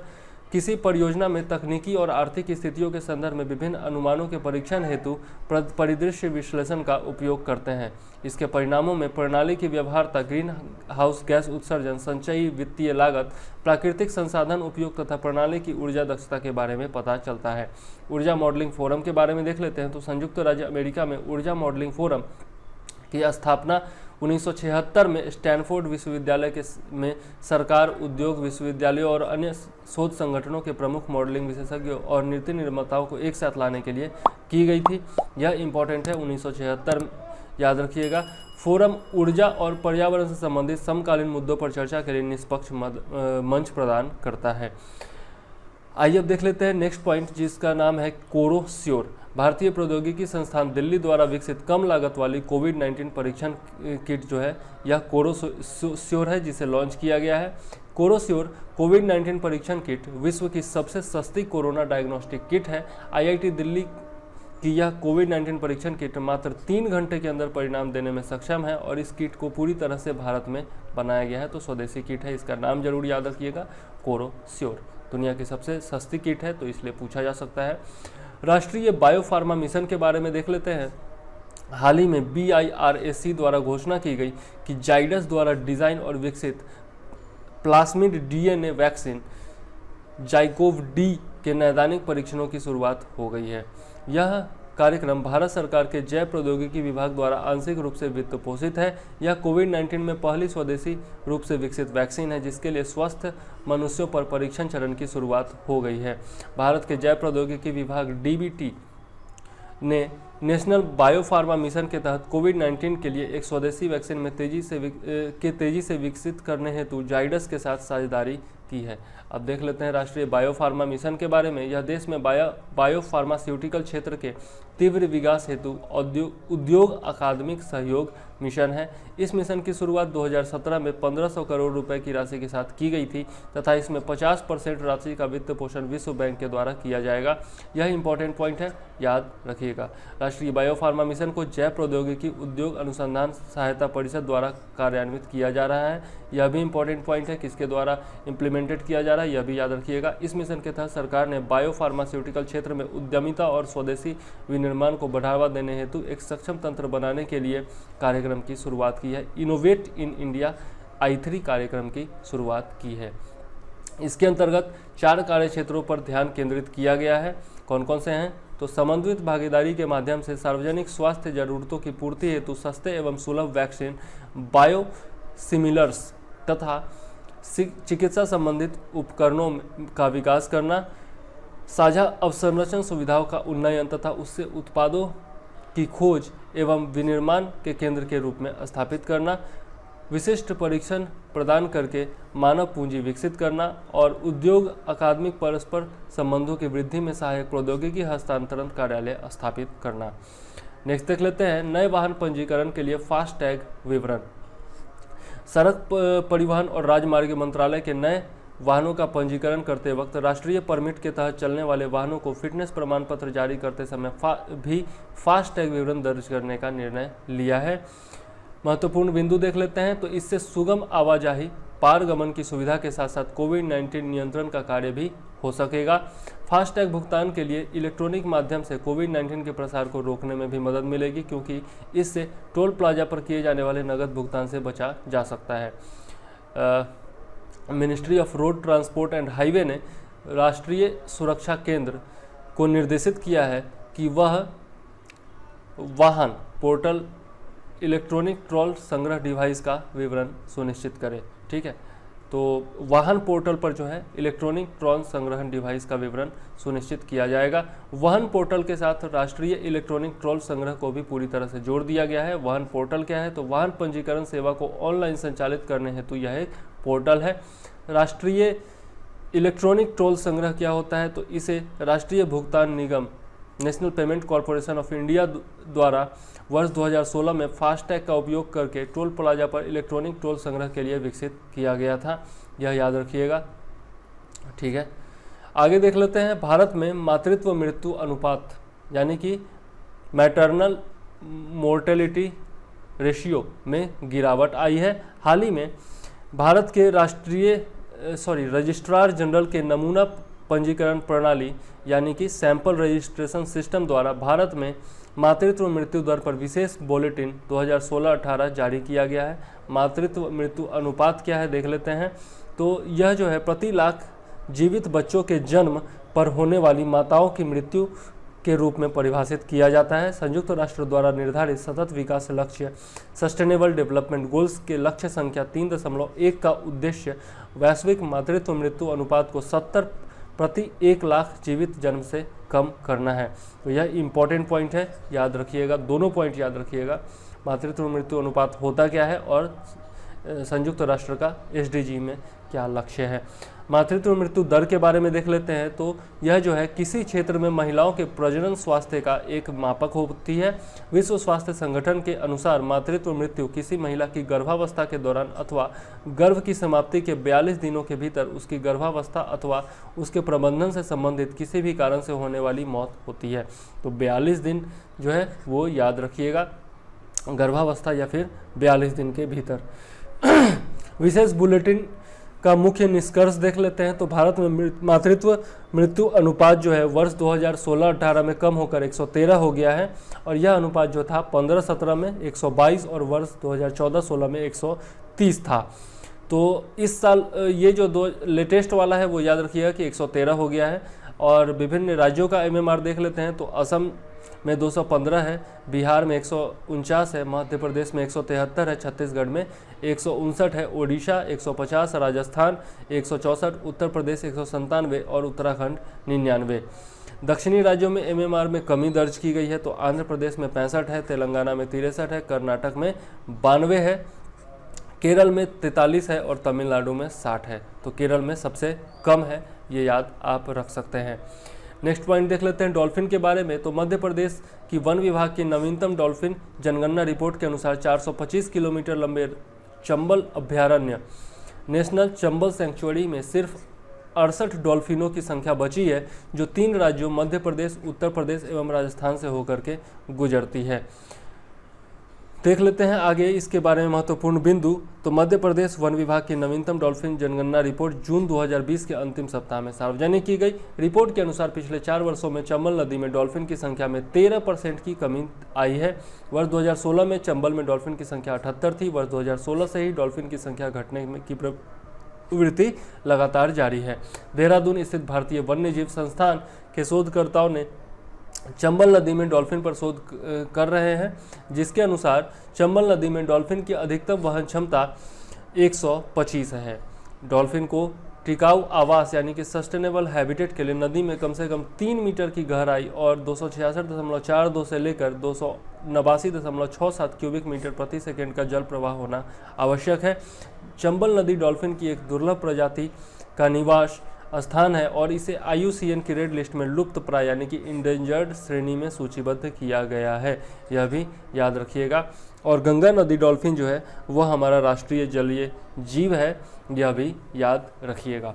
किसी परियोजना में तकनीकी और आर्थिक स्थितियों के संदर्भ में विभिन्न अनुमानों के परीक्षण हेतु परिदृश्य विश्लेषण का उपयोग करते हैं। इसके परिणामों में प्रणाली की व्यवहार्यता, ग्रीन हाउस गैस उत्सर्जन, संचयी वित्तीय लागत, प्राकृतिक संसाधन उपयोग तथा प्रणाली की ऊर्जा दक्षता के बारे में पता चलता है। ऊर्जा मॉडलिंग फोरम के बारे में देख लेते हैं। तो संयुक्त राज्य अमेरिका में ऊर्जा मॉडलिंग फोरम की स्थापना 1976 में स्टैनफोर्ड विश्वविद्यालय में सरकार, उद्योग, विश्वविद्यालयों और अन्य शोध संगठनों के प्रमुख मॉडलिंग विशेषज्ञों और नीति निर्माताओं को एक साथ लाने के लिए की गई थी। यह इंपॉर्टेंट है, 1976 याद रखिएगा। फोरम ऊर्जा और पर्यावरण से संबंधित समकालीन मुद्दों पर चर्चा के लिए निष्पक्ष मंच प्रदान करता है। आइए अब देख लेते हैं नेक्स्ट पॉइंट जिसका नाम है कोरोस्योर। भारतीय प्रौद्योगिकी संस्थान दिल्ली द्वारा विकसित कम लागत वाली कोविड-19 परीक्षण किट जो है यह कोरोस्योर है जिसे लॉन्च किया गया है। कोरोस्योर कोविड-19 परीक्षण किट विश्व की सबसे सस्ती कोरोना डायग्नोस्टिक किट है। IIT दिल्ली की यह कोविड-19 परीक्षण किट मात्र 3 घंटे के अंदर परिणाम देने में सक्षम है और इस किट को पूरी तरह से भारत में बनाया गया है। तो स्वदेशी किट है, इसका नाम जरूर याद रखिएगा, कोरोस्योर। दुनिया की सबसे सस्ती किट है तो इसलिए पूछा जा सकता है। राष्ट्रीय बायोफार्मा मिशन के बारे में देख लेते हैं। हाल ही में BIRAC द्वारा घोषणा की गई कि जाइडस द्वारा डिजाइन और विकसित प्लास्मिड DNA वैक्सीन जाइकोव-D के नैदानिक परीक्षणों की शुरुआत हो गई है। यह कार्यक्रम भारत सरकार के जैव प्रौद्योगिकी विभाग द्वारा आंशिक रूप से वित्त पोषित है। यह कोविड-19 में पहली स्वदेशी रूप से विकसित वैक्सीन है जिसके लिए स्वस्थ मनुष्यों पर परीक्षण चरण की शुरुआत हो गई है। भारत के जैव प्रौद्योगिकी विभाग DBT ने नेशनल बायोफार्मा मिशन के तहत कोविड-19 के लिए एक स्वदेशी वैक्सीन में तेजी से विकसित करने हेतु जाइडस के साथ साझेदारी की है। अब देख लेते हैं राष्ट्रीय बायोफार्मा मिशन के बारे में। यह देश में बायोफार्मास्यूटिकल क्षेत्र के तीव्र विकास हेतु उद्योग अकादमिक सहयोग मिशन है। इस मिशन की शुरुआत 2017 में 1500 करोड़ रुपए की राशि के साथ की गई थी तथा इसमें 50% राशि का वित्त पोषण विश्व बैंक के द्वारा किया जाएगा। यह इंपॉर्टेंट पॉइंट है, याद रखिएगा। राष्ट्रीय बायोफार्मा मिशन को जैव प्रौद्योगिकी उद्योग अनुसंधान सहायता परिषद द्वारा कार्यान्वित किया जा रहा है। यह भी इंपॉर्टेंट पॉइंट है, किसके द्वारा इम्प्लीमेंटेड किया जा रहा है यह भी याद रखिएगा। इस मिशन के तहत सरकार ने बायोफार्मास्यूटिकल क्षेत्र में उद्यमिता और स्वदेशी विनिर्माण को बढ़ावा देने हेतु एक सक्षम तंत्र बनाने के लिए कार्यक्रम की शुरुआत की है। इनोवेट इन इंडिया I3 कार्यक्रम की शुरुआत की है। इसके अंतर्गत 4 कार्य क्षेत्रों पर ध्यान केंद्रित किया गया है। कौन कौन से हैं? तो समन्वित भागीदारी के माध्यम से सार्वजनिक स्वास्थ्य जरूरतों की पूर्ति हेतु सस्ते एवं सुलभ वैक्सीन, बायोसिमिलर्स तथा चिकित्सा संबंधित उपकरणों का विकास करना, साझा अवसंरचना सुविधाओं का उन्नयन तथा उससे उत्पादों की खोज एवं विनिर्माण के केंद्र के रूप में स्थापित करना, विशिष्ट परीक्षण प्रदान करके मानव पूंजी विकसित करना और उद्योग अकादमिक परस्पर संबंधों की वृद्धि में सहायक प्रौद्योगिकी हस्तांतरण कार्यालय स्थापित करना। नेक्स्ट देख लेते हैं नए वाहन पंजीकरण के लिए फास्ट टैग विवरण। सड़क परिवहन और राजमार्ग मंत्रालय के नए वाहनों का पंजीकरण करते वक्त राष्ट्रीय परमिट के तहत चलने वाले वाहनों को फिटनेस प्रमाण पत्र जारी करते समय भी फास्ट टैग विवरण दर्ज करने का निर्णय लिया है। महत्वपूर्ण बिंदु देख लेते हैं। तो इससे सुगम आवाजाही, पारगमन की सुविधा के साथ साथ कोविड-19 नियंत्रण का कार्य भी हो सकेगा। फास्टैग भुगतान के लिए इलेक्ट्रॉनिक माध्यम से कोविड-19 के प्रसार को रोकने में भी मदद मिलेगी, क्योंकि इससे टोल प्लाजा पर किए जाने वाले नगद भुगतान से बचा जा सकता है। Ministry of road transport and highway ने राष्ट्रीय सुरक्षा केंद्र को निर्देशित किया है कि वह वाहन पोर्टल इलेक्ट्रॉनिक टोल संग्रह डिवाइस का विवरण सुनिश्चित करे। ठीक है, तो वाहन पोर्टल पर जो है इलेक्ट्रॉनिक टोल संग्रहण डिवाइस का विवरण सुनिश्चित किया जाएगा। वाहन पोर्टल के साथ राष्ट्रीय इलेक्ट्रॉनिक टोल संग्रह को भी पूरी तरह से जोड़ दिया गया है। वाहन पोर्टल क्या है? तो वाहन पंजीकरण सेवा को ऑनलाइन संचालित करने हेतु यह एक पोर्टल है। राष्ट्रीय इलेक्ट्रॉनिक टोल संग्रह क्या होता है? तो इसे राष्ट्रीय भुगतान निगम national payment corporation of India द्वारा वर्ष 2016 में फास्टैग का उपयोग करके टोल प्लाजा पर इलेक्ट्रॉनिक टोल संग्रह के लिए विकसित किया गया था। यह याद रखिएगा। ठीक है, आगे देख लेते हैं। भारत में मातृत्व मृत्यु अनुपात यानी कि मैटरनल मोर्टेलिटी रेशियो में गिरावट आई है। हाल ही में भारत के रजिस्ट्रार जनरल के नमूना पंजीकरण प्रणाली यानी कि सैंपल रजिस्ट्रेशन सिस्टम द्वारा भारत में मातृत्व मृत्यु दर पर विशेष बुलेटिन 2016-18 जारी किया गया है। मातृत्व मृत्यु अनुपात क्या है देख लेते हैं। तो यह जो है प्रति लाख जीवित बच्चों के जन्म पर होने वाली माताओं की मृत्यु के रूप में परिभाषित किया जाता है। संयुक्त राष्ट्र द्वारा निर्धारित सतत विकास लक्ष्य सस्टेनेबल डेवलपमेंट गोल्स के लक्ष्य संख्या 3.1 का उद्देश्य वैश्विक मातृत्व मृत्यु अनुपात को 70 प्रति 1 लाख जीवित जन्म से कम करना है। तो यह इंपॉर्टेंट पॉइंट है, याद रखिएगा। दोनों पॉइंट याद रखिएगा, मातृत्व मृत्यु अनुपात होता क्या है और संयुक्त राष्ट्र का SDG में क्या लक्ष्य है। मातृत्व मृत्यु दर के बारे में देख लेते हैं। तो यह जो है किसी क्षेत्र में महिलाओं के प्रजनन स्वास्थ्य का एक मापक होती है। विश्व स्वास्थ्य संगठन के अनुसार मातृत्व मृत्यु किसी महिला की गर्भावस्था के दौरान अथवा गर्भ की समाप्ति के 42 दिनों के भीतर उसकी गर्भावस्था अथवा उसके प्रबंधन से संबंधित किसी भी कारण से होने वाली मौत होती है। तो 42 दिन जो है वो याद रखिएगा, गर्भावस्था या फिर 42 दिन के भीतर। विशेष बुलेटिन का मुख्य निष्कर्ष देख लेते हैं। तो भारत में मातृत्व मृत्यु अनुपात जो है वर्ष 2016-18 में कम होकर 113 हो गया है, और यह अनुपात जो था 15-17 में 122 और वर्ष 2014-16 में 130 था। तो इस साल ये जो दो लेटेस्ट वाला है वो याद रखिएगा कि 113 हो गया है। और विभिन्न राज्यों का MMR देख लेते हैं। तो असम में 215 है, बिहार में 149 है, मध्य प्रदेश में 173 है, छत्तीसगढ़ में 159 है, ओडिशा 150, राजस्थान 164, उत्तर प्रदेश 197 और उत्तराखंड 99। दक्षिणी राज्यों में MMR में कमी दर्ज की गई है। तो आंध्र प्रदेश में 65 है, तेलंगाना में 63 है, कर्नाटक में 92 है, केरल में 43 है और तमिलनाडु में 60 है। तो केरल में सबसे कम है, ये याद आप रख सकते हैं। नेक्स्ट पॉइंट देख लेते हैं डॉल्फिन के बारे में। तो मध्य प्रदेश की वन विभाग की नवीनतम डॉल्फिन जनगणना रिपोर्ट के अनुसार 425 किलोमीटर लंबे चंबल अभ्यारण्य नेशनल चंबल सेंचुरी में सिर्फ 68 डॉल्फिनों की संख्या बची है, जो 3 राज्यों मध्य प्रदेश, उत्तर प्रदेश एवं राजस्थान से होकर के गुजरती है। देख लेते हैं आगे इसके बारे में महत्वपूर्ण बिंदु। तो मध्य प्रदेश वन विभाग की नवीनतम डॉल्फिन जनगणना रिपोर्ट जून 2020 के अंतिम सप्ताह में सार्वजनिक की गई। रिपोर्ट के अनुसार पिछले 4 वर्षों में चंबल नदी में डॉल्फिन की संख्या में 13% की कमी आई है। वर्ष 2016 में चंबल में डॉल्फिन की संख्या 78 थी। वर्ष 2016 से ही डॉल्फिन की संख्या घटने की प्रवृत्ति लगातार जारी है। देहरादून स्थित भारतीय वन्यजीव संस्थान के शोधकर्ताओं ने चंबल नदी में डॉल्फिन पर शोध कर रहे हैं, जिसके अनुसार चंबल नदी में डॉल्फिन की अधिकतम वहन क्षमता 125 है। डॉल्फिन को टिकाऊ आवास यानी कि सस्टेनेबल हैबिटेट के लिए नदी में कम से कम 3 मीटर की गहराई और 266.42 से लेकर 289.67 क्यूबिक मीटर प्रति सेकंड का जल प्रवाह होना आवश्यक है। चंबल नदी डॉल्फिन की एक दुर्लभ प्रजाति का निवास स्थान है और इसे IUCN की रेड लिस्ट में लुप्त प्राय यानी कि इंडेंजर्ड श्रेणी में सूचीबद्ध किया गया है, यह भी याद रखिएगा। और गंगा नदी डॉल्फिन जो है वह हमारा राष्ट्रीय जलीय जीव है, यह भी याद रखिएगा।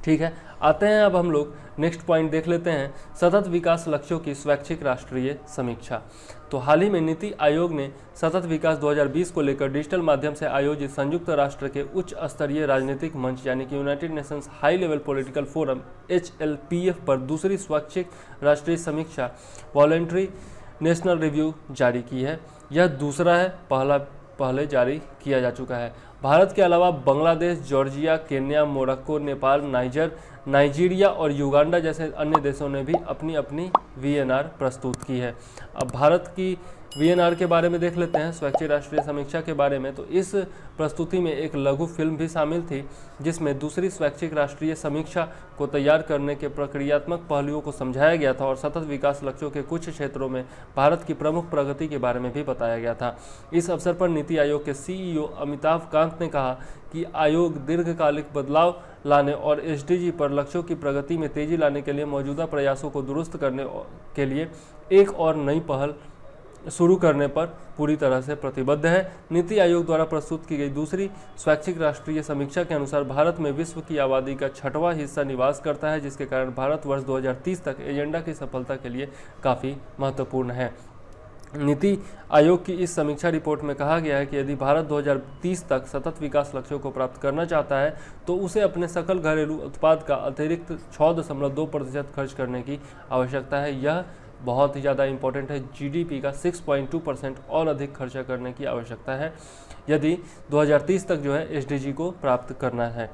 ठीक है, आते हैं अब हम लोग नेक्स्ट पॉइंट देख लेते हैं, सतत विकास लक्ष्यों की स्वैच्छिक राष्ट्रीय समीक्षा। तो हाल ही में नीति आयोग ने सतत विकास 2020 को लेकर डिजिटल माध्यम से आयोजित संयुक्त राष्ट्र के उच्च स्तरीय राजनीतिक मंच यानी कि United Nations high level political forum HLPF पर दूसरी स्वैच्छिक राष्ट्रीय समीक्षा वॉलेंट्री नेशनल रिव्यू जारी की है। यह दूसरा है, पहले जारी किया जा चुका है। भारत के अलावा Bangladesh, Georgia, Kenya, Morocco, Nepal, Nigeria और युगांडा जैसे अन्य देशों ने भी अपनी अपनी VNR प्रस्तुत की है। अब भारत की VNR के बारे में देख लेते हैं, स्वैच्छिक राष्ट्रीय समीक्षा के बारे में। तो इस प्रस्तुति में एक लघु फिल्म भी शामिल थी, जिसमें दूसरी स्वैच्छिक राष्ट्रीय समीक्षा को तैयार करने के प्रक्रियात्मक पहलुओं को समझाया गया था और सतत विकास लक्ष्यों के कुछ क्षेत्रों में भारत की प्रमुख प्रगति के बारे में भी बताया गया था। इस अवसर पर नीति आयोग के CEO अमिताभ कांत ने कहा कि आयोग दीर्घकालिक बदलाव लाने और SDG पर लक्ष्यों की प्रगति में तेजी लाने के लिए मौजूदा प्रयासों को दुरुस्त करने के लिए एक और नई पहल शुरू करने पर पूरी तरह से प्रतिबद्ध है। नीति आयोग द्वारा प्रस्तुत की गई दूसरी स्वैच्छिक राष्ट्रीय समीक्षा के अनुसार भारत में विश्व की आबादी का 6वां हिस्सा निवास करता है, जिसके कारण भारत वर्ष 2030 तक एजेंडा की सफलता के लिए काफ़ी महत्वपूर्ण है। नीति आयोग की इस समीक्षा रिपोर्ट में कहा गया है कि यदि भारत 2030 तक सतत विकास लक्ष्यों को प्राप्त करना चाहता है तो उसे अपने सकल घरेलू उत्पाद का अतिरिक्त 6.2% खर्च करने की आवश्यकता है। यह बहुत ही ज़्यादा इंपॉर्टेंट है। GDP का 6.2% और अधिक खर्चा करने की आवश्यकता है यदि 2030 तक जो है SDG को प्राप्त करना है।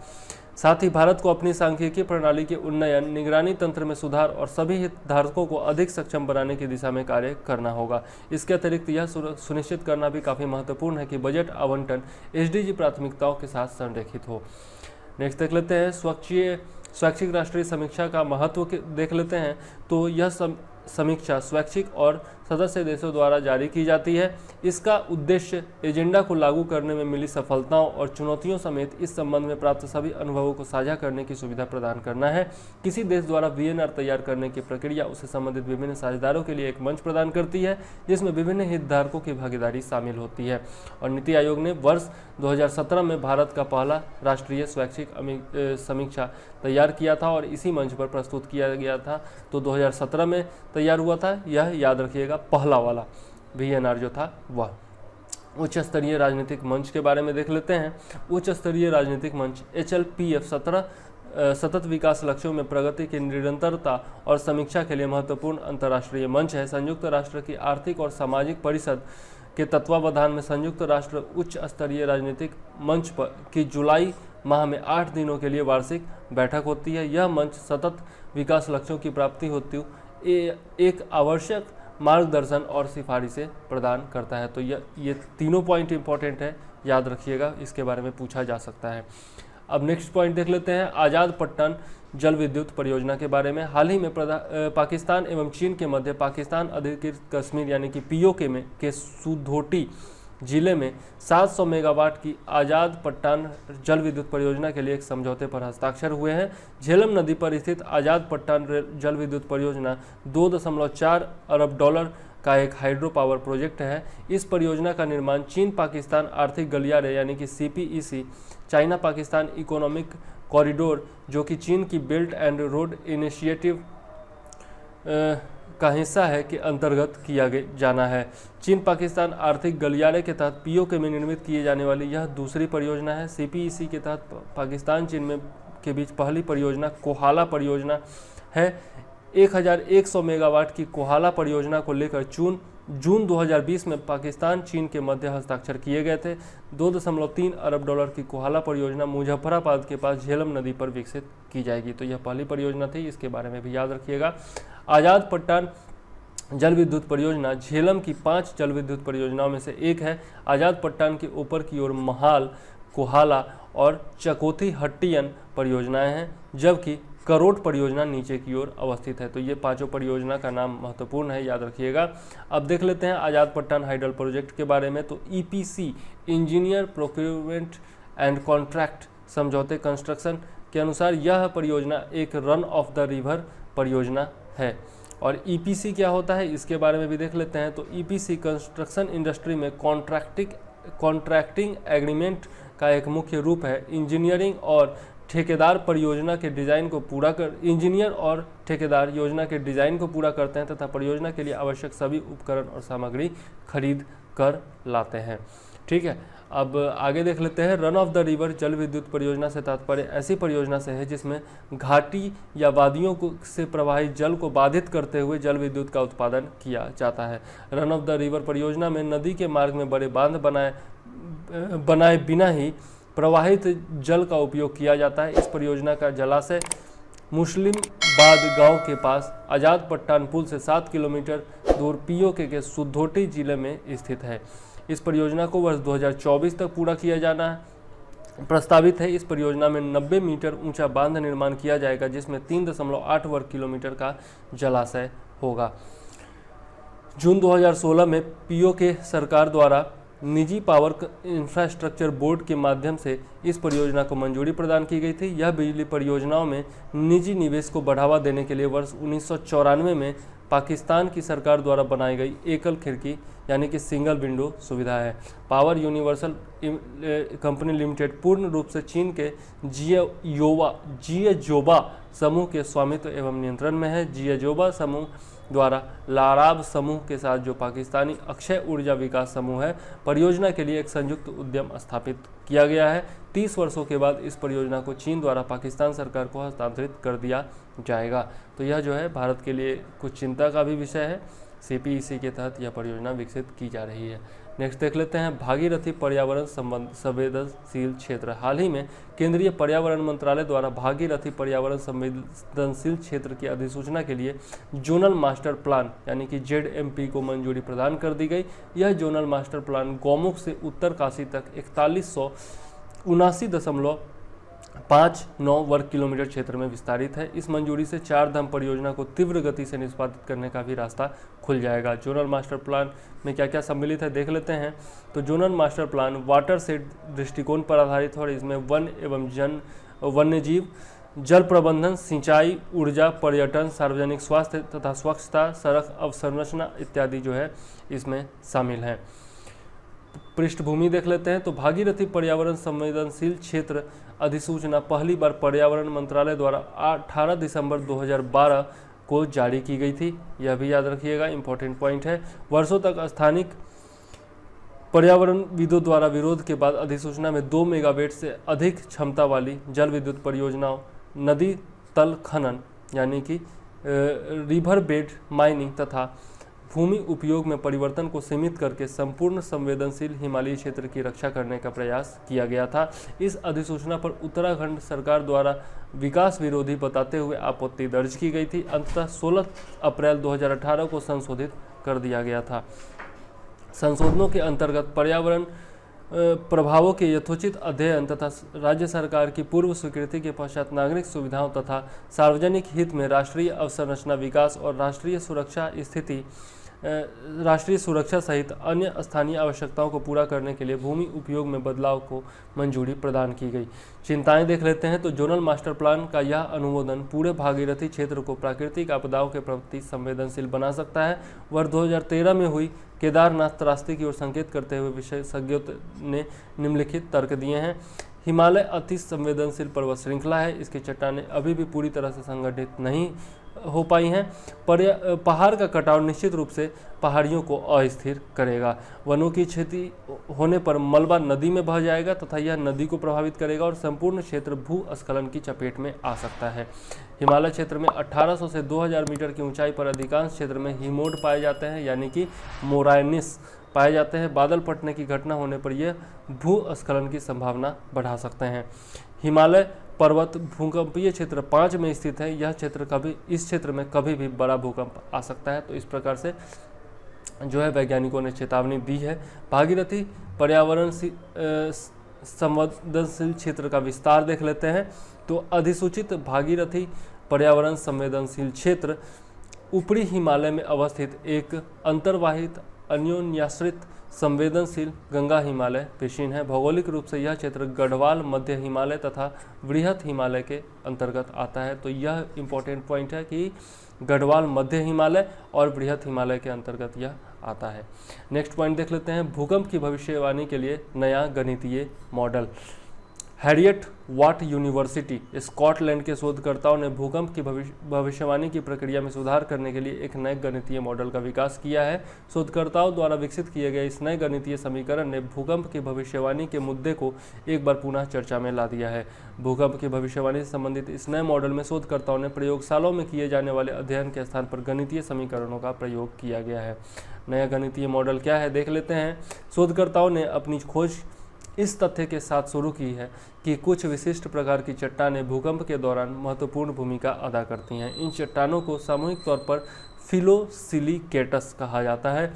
साथ ही भारत को अपनी सांख्यिकीय प्रणाली के उन्नयन, निगरानी तंत्र में सुधार और सभी हितधारकों को अधिक सक्षम बनाने की दिशा में कार्य करना होगा। इसके अतिरिक्त यह सुनिश्चित करना भी काफ़ी महत्वपूर्ण है कि बजट आवंटन SDG प्राथमिकताओं के साथ संरेखित हो। नेक्स्ट देख लेते हैं स्वैच्छिक राष्ट्रीय समीक्षा का महत्व देख लेते हैं। तो यह समीक्षा स्वैच्छिक और सदस्य देशों द्वारा जारी की जाती है। इसका उद्देश्य एजेंडा को लागू करने में मिली सफलताओं और चुनौतियों समेत इस संबंध में प्राप्त सभी अनुभवों को साझा करने की सुविधा प्रदान करना है। किसी देश द्वारा VNR तैयार करने की प्रक्रिया उससे संबंधित विभिन्न साझेदारों के लिए एक मंच प्रदान करती है, जिसमें विभिन्न हितधारकों की भागीदारी शामिल होती है। और नीति आयोग ने वर्ष 2017 में भारत का पहला राष्ट्रीय स्वैच्छिक समीक्षा तैयार किया था और इसी मंच पर प्रस्तुत किया गया था। तो 2017 में तैयार हुआ था, यह याद रखिएगा, पहला वाला VNR जो था वह। उच्च स्तरीय राजनीतिक मंच के बारे में देख लेते हैं। उच्च स्तरीय राजनीतिक मंच HLPF 17 सतत विकास लक्ष्यों में प्रगति की निरंतरता और समीक्षा के लिए महत्वपूर्ण अंतर्राष्ट्रीय मंच है। संयुक्त राष्ट्र की आर्थिक और सामाजिक परिषद के तत्वावधान में संयुक्त राष्ट्र उच्च स्तरीय राजनीतिक मंच पर की जुलाई माह में 8 दिनों के लिए वार्षिक बैठक होती है। यह मंच सतत विकास लक्ष्यों की प्राप्ति होती एक आवश्यक मार्गदर्शन और सिफारिशें प्रदान करता है। तो ये तीनों पॉइंट इंपॉर्टेंट है, याद रखिएगा, इसके बारे में पूछा जा सकता है। अब नेक्स्ट पॉइंट देख लेते हैं, आज़ाद पट्टन जल विद्युत परियोजना के बारे में। हाल ही में पाकिस्तान एवं चीन के मध्य पाकिस्तान अधिकृत कश्मीर यानी कि POK में के सुधोटी जिले में 700 मेगावाट की आज़ाद पट्टन जल विद्युत परियोजना के लिए एक समझौते पर हस्ताक्षर हुए हैं। झेलम नदी पर स्थित आज़ाद पट्टन जल विद्युत परियोजना $2.4 अरब का एक हाइड्रो पावर प्रोजेक्ट है। इस परियोजना का निर्माण चीन पाकिस्तान आर्थिक गलियारे यानी कि CPEC, China Pakistan economic corridor जो कि चीन की बेल्ट एंड रोड इनिशिएटिव का हिस्सा है के अंतर्गत किया जाना है। चीन पाकिस्तान आर्थिक गलियारे के तहत पीओके में निर्मित किए जाने वाली यह दूसरी परियोजना है। सीपीईसी के तहत पाकिस्तान चीन में के बीच पहली परियोजना कोहाला परियोजना है। 1100 मेगावाट की कोहाला परियोजना को लेकर जून 2020 में पाकिस्तान चीन के मध्य हस्ताक्षर किए गए थे। 2.3 अरब डॉलर की कोहाला परियोजना मुजफ्फराबाद के पास झेलम नदी पर विकसित की जाएगी। तो यह पहली परियोजना थी, इसके बारे में भी याद रखिएगा। आज़ाद पट्टान जल विद्युत परियोजना झेलम की 5 जल विद्युत परियोजनाओं में से एक है। आज़ाद पट्टान के ऊपर की ओर महाल, कोहाला और चकोथी हट्टियन परियोजनाएं हैं, जबकि करोट परियोजना नीचे की ओर अवस्थित है। तो ये पांचों परियोजना का नाम महत्वपूर्ण है, याद रखिएगा। अब देख लेते हैं आज़ाद पट्टान हाइडल प्रोजेक्ट के बारे में। तो EPC engineer procurement and contract समझौते कंस्ट्रक्शन के अनुसार यह परियोजना एक रन ऑफ द रिवर परियोजना है। और ईपीसी क्या होता है इसके बारे में भी देख लेते हैं। तो ईपीसी कंस्ट्रक्शन इंडस्ट्री में कॉन्ट्रैक्टिंग एग्रीमेंट का एक मुख्य रूप है। इंजीनियर और ठेकेदार योजना के डिज़ाइन को पूरा करते हैं तथा परियोजना के लिए आवश्यक सभी उपकरण और सामग्री खरीद कर लाते हैं। ठीक है, अब आगे देख लेते हैं। रन ऑफ द रिवर जल विद्युत परियोजना से तात्पर्य ऐसी परियोजना से है जिसमें घाटी या वादियों से प्रवाहित जल को बाधित करते हुए जल विद्युत का उत्पादन किया जाता है। रन ऑफ द रिवर परियोजना में नदी के मार्ग में बड़े बांध बनाए बिना ही प्रवाहित जल का उपयोग किया जाता है। इस परियोजना का जलाशय मुस्लिमाबाद गांव के पास आज़ाद पट्टान पुल से 7 किलोमीटर दूर पीओके के सुद्धोटी जिले में स्थित है। इस परियोजना को वर्ष 2024 तक पूरा किया जाना प्रस्तावित है। इस परियोजना में 90 मीटर ऊंचा बांध निर्माण किया जाएगा, जिसमें 3.8 वर्ग किलोमीटर का जलाशय होगा। जून 2016 में पीओके सरकार द्वारा निजी पावर इंफ्रास्ट्रक्चर बोर्ड के माध्यम से इस परियोजना को मंजूरी प्रदान की गई थी। यह बिजली परियोजनाओं में निजी निवेश को बढ़ावा देने के लिए वर्ष 1994 में पाकिस्तान की सरकार द्वारा बनाई गई एकल खिड़की यानी कि सिंगल विंडो सुविधा है। पावर यूनिवर्सल कंपनी लिमिटेड पूर्ण रूप से चीन के जिएजोबा समूह के स्वामित्व एवं नियंत्रण में है। जिएजोबा समूह द्वारा लाराब समूह के साथ जो पाकिस्तानी अक्षय ऊर्जा विकास समूह है, परियोजना के लिए एक संयुक्त उद्यम स्थापित किया गया है। 30 वर्षों के बाद इस परियोजना को चीन द्वारा पाकिस्तान सरकार को हस्तांतरित कर दिया जाएगा। तो यह जो है भारत के लिए कुछ चिंता का भी विषय है। सीपीईसी के तहत यह परियोजना विकसित की जा रही है। नेक्स्ट देख लेते हैं भागीरथी पर्यावरण संवेदनशील क्षेत्र। हाल ही में केंद्रीय पर्यावरण मंत्रालय द्वारा भागीरथी पर्यावरण संवेदनशील क्षेत्र की अधिसूचना के लिए जोनल मास्टर प्लान यानी कि ZMP को मंजूरी प्रदान कर दी गई। यह जोनल मास्टर प्लान गौमुख से उत्तरकाशी तक 4179.59 वर्ग किलोमीटर क्षेत्र में विस्तारित है। इस मंजूरी से 4 धाम परियोजना को तीव्र गति से निष्पादित करने का भी रास्ता खुल जाएगा। जोनल मास्टर प्लान में क्या क्या सम्मिलित है देख लेते हैं। तो zonal master plan water set दृष्टिकोण पर आधारित है और इसमें वन एवं वन्यजीव, जल प्रबंधन, सिंचाई, ऊर्जा, पर्यटन, सार्वजनिक स्वास्थ्य तथा स्वच्छता, सड़क अवसंरचना इत्यादि जो है इसमें शामिल हैं। पृष्ठभूमि देख लेते हैं। तो भागीरथी पर्यावरण संवेदनशील क्षेत्र अधिसूचना पहली बार पर्यावरण मंत्रालय द्वारा 18 दिसंबर 2012 को जारी की गई थी। यह भी याद रखिएगा, इंपॉर्टेंट पॉइंट है। वर्षों तक स्थानिक पर्यावरणविदों द्वारा विरोध के बाद अधिसूचना में 2 मेगावाट से अधिक क्षमता वाली जल विद्युत परियोजनाओं, नदी तल खनन यानी कि रिवर बेड माइनिंग तथा भूमि उपयोग में परिवर्तन को सीमित करके संपूर्ण संवेदनशील हिमालयी क्षेत्र की रक्षा करने का प्रयास किया गया था। इस अधिसूचना पर उत्तराखंड सरकार द्वारा विकास विरोधी बताते हुए आपत्ति दर्ज की गई थी। अंततः 16 अप्रैल 2018 को संशोधित कर दिया गया था। संशोधनों के अंतर्गत पर्यावरण प्रभावों के यथोचित अध्ययन तथा राज्य सरकार की पूर्व स्वीकृति के पश्चात नागरिक सुविधाओं तथा सार्वजनिक हित में राष्ट्रीय अवसंरचना विकास और राष्ट्रीय सुरक्षा सहित अन्य स्थानीय आवश्यकताओं को पूरा करने के लिए भूमि उपयोग में बदलाव को मंजूरी प्रदान की गई। चिंताएं देख लेते हैं। तो जोनल मास्टर प्लान का यह अनुमोदन पूरे भागीरथी क्षेत्र को प्राकृतिक आपदाओं के प्रति संवेदनशील बना सकता है। वर्ष 2013 में हुई केदारनाथ त्रासदी की ओर संकेत करते हुए विशेषज्ञों ने निम्नलिखित तर्क दिए हैं। हिमालय अति संवेदनशील पर्वत श्रृंखला है। इसकी चट्टानें अभी भी पूरी तरह से संगठित नहीं हो पाई हैं। पहाड़ का कटाव निश्चित रूप से पहाड़ियों को अस्थिर करेगा। वनों की क्षति होने पर मलबा नदी में बह जाएगा तथा यह नदी को प्रभावित करेगा और संपूर्ण क्षेत्र भूस्खलन की चपेट में आ सकता है। हिमालय क्षेत्र में 1800 से 2000 मीटर की ऊंचाई पर अधिकांश क्षेत्र में हिमोड पाए जाते हैं, यानी कि मोराइनिस पाए जाते हैं। बादल फटने की घटना होने पर यह भूस्खलन की संभावना बढ़ा सकते हैं। हिमालय पर्वत भूकंपीय क्षेत्र 5 में स्थित है। इस क्षेत्र में कभी भी बड़ा भूकंप आ सकता है। तो इस प्रकार से जो है वैज्ञानिकों ने चेतावनी दी है। भागीरथी पर्यावरण संवेदनशील क्षेत्र का विस्तार देख लेते हैं। तो अधिसूचित भागीरथी पर्यावरण संवेदनशील क्षेत्र ऊपरी हिमालय में अवस्थित एक अंतर्वाहित अन्योन्याश्रित संवेदनशील गंगा हिमालय पेशीन है। भौगोलिक रूप से यह क्षेत्र गढ़वाल, मध्य हिमालय तथा बृहत हिमालय के अंतर्गत आता है। तो यह इंपॉर्टेंट पॉइंट है कि गढ़वाल, मध्य हिमालय और बृहत हिमालय के अंतर्गत यह आता है। नेक्स्ट पॉइंट देख लेते हैं, भूकंप की भविष्यवाणी के लिए नया गणितीय मॉडल। हैरियट वाट यूनिवर्सिटी स्कॉटलैंड के शोधकर्ताओं ने भूकंप की भविष्यवाणी की प्रक्रिया में सुधार करने के लिए एक नए गणितीय मॉडल का विकास किया है। शोधकर्ताओं द्वारा विकसित किए गए इस नए गणितीय समीकरण ने भूकंप की भविष्यवाणी के मुद्दे को एक बार पुनः चर्चा में ला दिया है। भूकंप की भविष्यवाणी से संबंधित इस नए मॉडल में शोधकर्ताओं ने प्रयोगशालाओं में किए जाने वाले अध्ययन के स्थान पर गणितीय समीकरणों का प्रयोग किया गया है। नया गणितीय मॉडल क्या है देख लेते हैं। शोधकर्ताओं ने अपनी खोज इस तथ्य के साथ शुरू की है कि कुछ विशिष्ट प्रकार की चट्टानें भूकंप के दौरान महत्वपूर्ण भूमिका अदा करती हैं। इन चट्टानों को सामूहिक तौर पर फिलोसिलिकेटस कहा जाता है।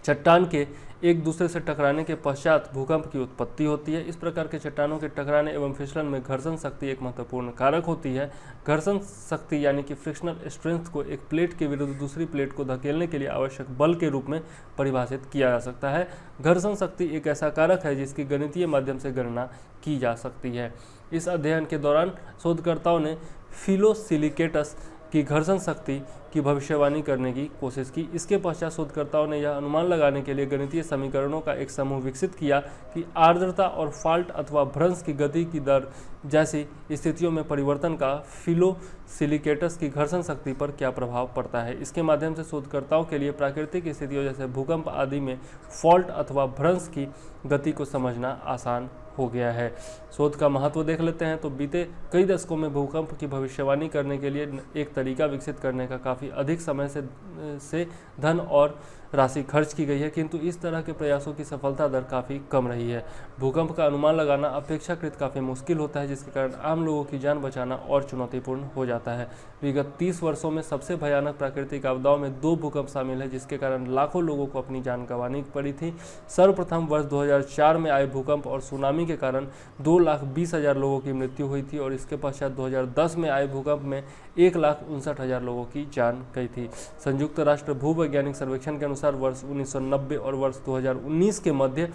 चट्टान के एक दूसरे से टकराने के पश्चात भूकंप की उत्पत्ति होती है। इस प्रकार के चट्टानों के टकराने एवं फिसलन में घर्षण शक्ति एक महत्वपूर्ण कारक होती है। घर्षण शक्ति यानी कि फ्रिक्शनल स्ट्रेंथ को एक प्लेट के विरुद्ध दूसरी प्लेट को धकेलने के लिए आवश्यक बल के रूप में परिभाषित किया जा सकता है। घर्षण शक्ति एक ऐसा कारक है जिसकी गणितीय माध्यम से गणना की जा सकती है। इस अध्ययन के दौरान शोधकर्ताओं ने फिलोसिलिकेटस की घर्षण शक्ति की भविष्यवाणी करने की कोशिश की। इसके पश्चात शोधकर्ताओं ने यह अनुमान लगाने के लिए गणितीय समीकरणों का एक समूह विकसित किया कि आर्द्रता और फाल्ट अथवा भ्रंश की गति की दर जैसी स्थितियों में परिवर्तन का फिलोसिलिकेटस की घर्षण शक्ति पर क्या प्रभाव पड़ता है। इसके माध्यम से शोधकर्ताओं के लिए प्राकृतिक स्थितियों जैसे भूकंप आदि में फॉल्ट अथवा भ्रंश की गति को समझना आसान हो गया है। शोध का महत्व देख लेते हैं। तो बीते कई दशकों में भूकंप की भविष्यवाणी करने के लिए एक तरीका विकसित करने का काफ़ी अधिक समय से धन और राशि खर्च की गई है, किंतु इस तरह के प्रयासों की सफलता दर काफ़ी कम रही है। भूकंप का अनुमान लगाना अपेक्षाकृत काफ़ी मुश्किल होता है, जिसके कारण आम लोगों की जान बचाना और चुनौतीपूर्ण हो जाता है। विगत 30 वर्षों में सबसे भयानक प्राकृतिक आपदाओं में 2 भूकंप शामिल है, जिसके कारण लाखों लोगों को अपनी जान गंवानी पड़ी थी। सर्वप्रथम वर्ष 2004 में आए भूकंप और सुनामी के कारण 2,20,000 लोगों की मृत्यु हुई थी और इसके पश्चात 2010 में आए भूकंप में 1,59,000 लोगों की जान गई थी। संयुक्त राष्ट्र भूवैज्ञानिक सर्वेक्षण के अनुसार वर्ष 1990 और वर्ष 2019 के मध्य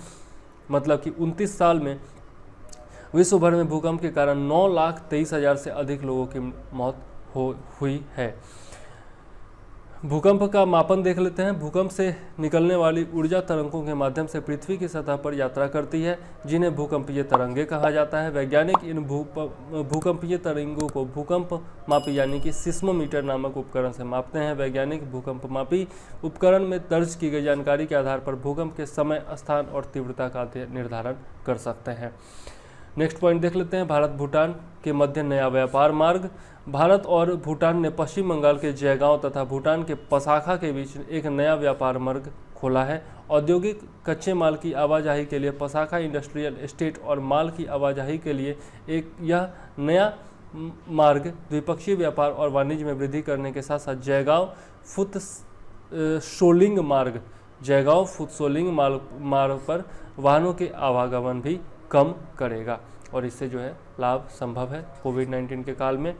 मतलब कि 29 साल में विश्व भर में भूकंप के कारण 9,23,000 से अधिक लोगों की मौत हुई है। भूकंप का मापन देख लेते हैं। भूकंप से निकलने वाली ऊर्जा तरंगों के माध्यम से पृथ्वी की सतह पर यात्रा करती है, जिन्हें भूकंपीय तरंगे कहा जाता है। वैज्ञानिक इन भूकंपीय तरंगों को भूकंप मापी यानी कि सिस्मोमीटर नामक उपकरण से मापते हैं। वैज्ञानिक भूकंप मापी उपकरण में दर्ज की गई जानकारी के आधार पर भूकंप के समय, स्थान और तीव्रता का निर्धारण कर सकते हैं। नेक्स्ट पॉइंट देख लेते हैं। भारत भूटान के मध्य नया व्यापार मार्ग। भारत और भूटान ने पश्चिम बंगाल के जयगांव तथा भूटान के पसाखा के बीच एक नया व्यापार मार्ग खोला है। औद्योगिक कच्चे माल की आवाजाही के लिए पसाखा इंडस्ट्रियल एस्टेट और माल की आवाजाही के लिए यह नया मार्ग द्विपक्षीय व्यापार और वाणिज्य में वृद्धि करने के साथ साथ जयगांव फुत्सोलिंग मार्ग पर वाहनों के आवागमन भी कम करेगा और इससे जो है लाभ संभव है कोविड-19 के काल में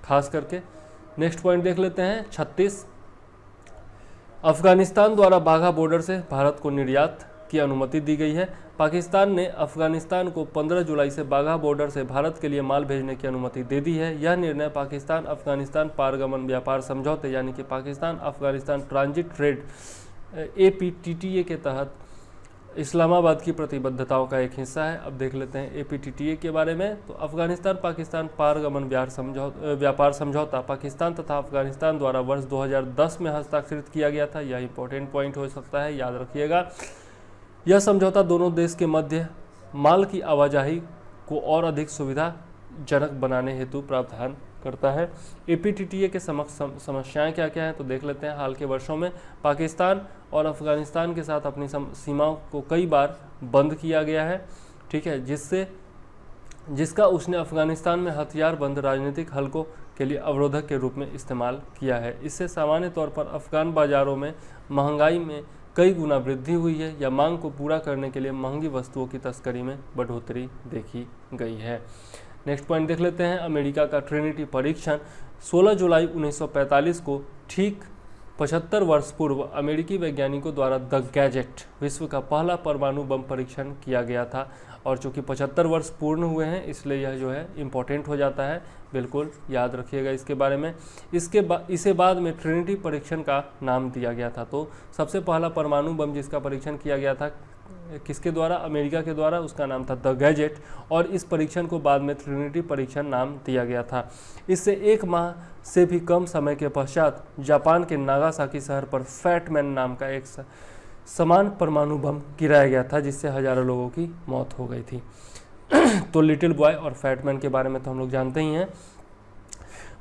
खास करके। नेक्स्ट पॉइंट देख लेते हैं। 36 अफगानिस्तान द्वारा बाघा बॉर्डर से भारत को निर्यात की अनुमति दी गई है। पाकिस्तान ने अफगानिस्तान को 15 जुलाई से बाघा बॉर्डर से भारत के लिए माल भेजने की अनुमति दे दी है। यह निर्णय पाकिस्तान अफगानिस्तान पारगमन व्यापार समझौते यानी कि Pakistan Afghanistan transit trade APTTA के तहत इस्लामाबाद की प्रतिबद्धताओं का एक हिस्सा है। अब देख लेते हैं APTTA के बारे में। तो अफगानिस्तान पाकिस्तान पारगमन व्यापार समझौता पाकिस्तान तथा अफगानिस्तान द्वारा वर्ष 2010 में हस्ताक्षरित किया गया था। यह इंपॉर्टेंट पॉइंट हो सकता है, याद रखिएगा। यह समझौता दोनों देश के मध्य माल की आवाजाही को और अधिक सुविधाजनक बनाने हेतु प्रावधान करता है। APTTA के समस्याएं क्या क्या हैं, तो देख लेते हैं। हाल के वर्षों में पाकिस्तान और अफगानिस्तान के साथ अपनी सीमाओं को कई बार बंद किया गया है, ठीक है, जिसका उसने अफगानिस्तान में हथियार बंद राजनीतिक हलकों के लिए अवरोधक के रूप में इस्तेमाल किया है। इससे सामान्य तौर पर अफगान बाजारों में महंगाई में कई गुना वृद्धि हुई है या मांग को पूरा करने के लिए महंगी वस्तुओं की तस्करी में बढ़ोतरी देखी गई है। नेक्स्ट पॉइंट देख लेते हैं। अमेरिका का ट्रिनिटी परीक्षण 16 जुलाई 1945 को ठीक 75 वर्ष पूर्व अमेरिकी वैज्ञानिकों द्वारा द गैजेट विश्व का पहला परमाणु बम परीक्षण किया गया था। और चूंकि 75 वर्ष पूर्ण हुए हैं इसलिए यह जो है इम्पोर्टेंट हो जाता है, बिल्कुल याद रखिएगा इसके बारे में। इसे बाद में ट्रिनिटी परीक्षण का नाम दिया गया था। तो सबसे पहला परमाणु बम जिसका परीक्षण किया गया था किसके द्वारा, अमेरिका के द्वारा, उसका नाम था द गैजेट। और इस परीक्षण को बाद में ट्रिनिटी परीक्षण नाम दिया गया था। इससे 1 माह से भी कम समय के पश्चात जापान के नागासाकी शहर पर फैटमैन नाम का एक समान परमाणु बम गिराया गया था, जिससे हजारों लोगों की मौत हो गई थी। तो लिटिल बॉय और फैटमैन के बारे में तो हम लोग जानते ही हैं।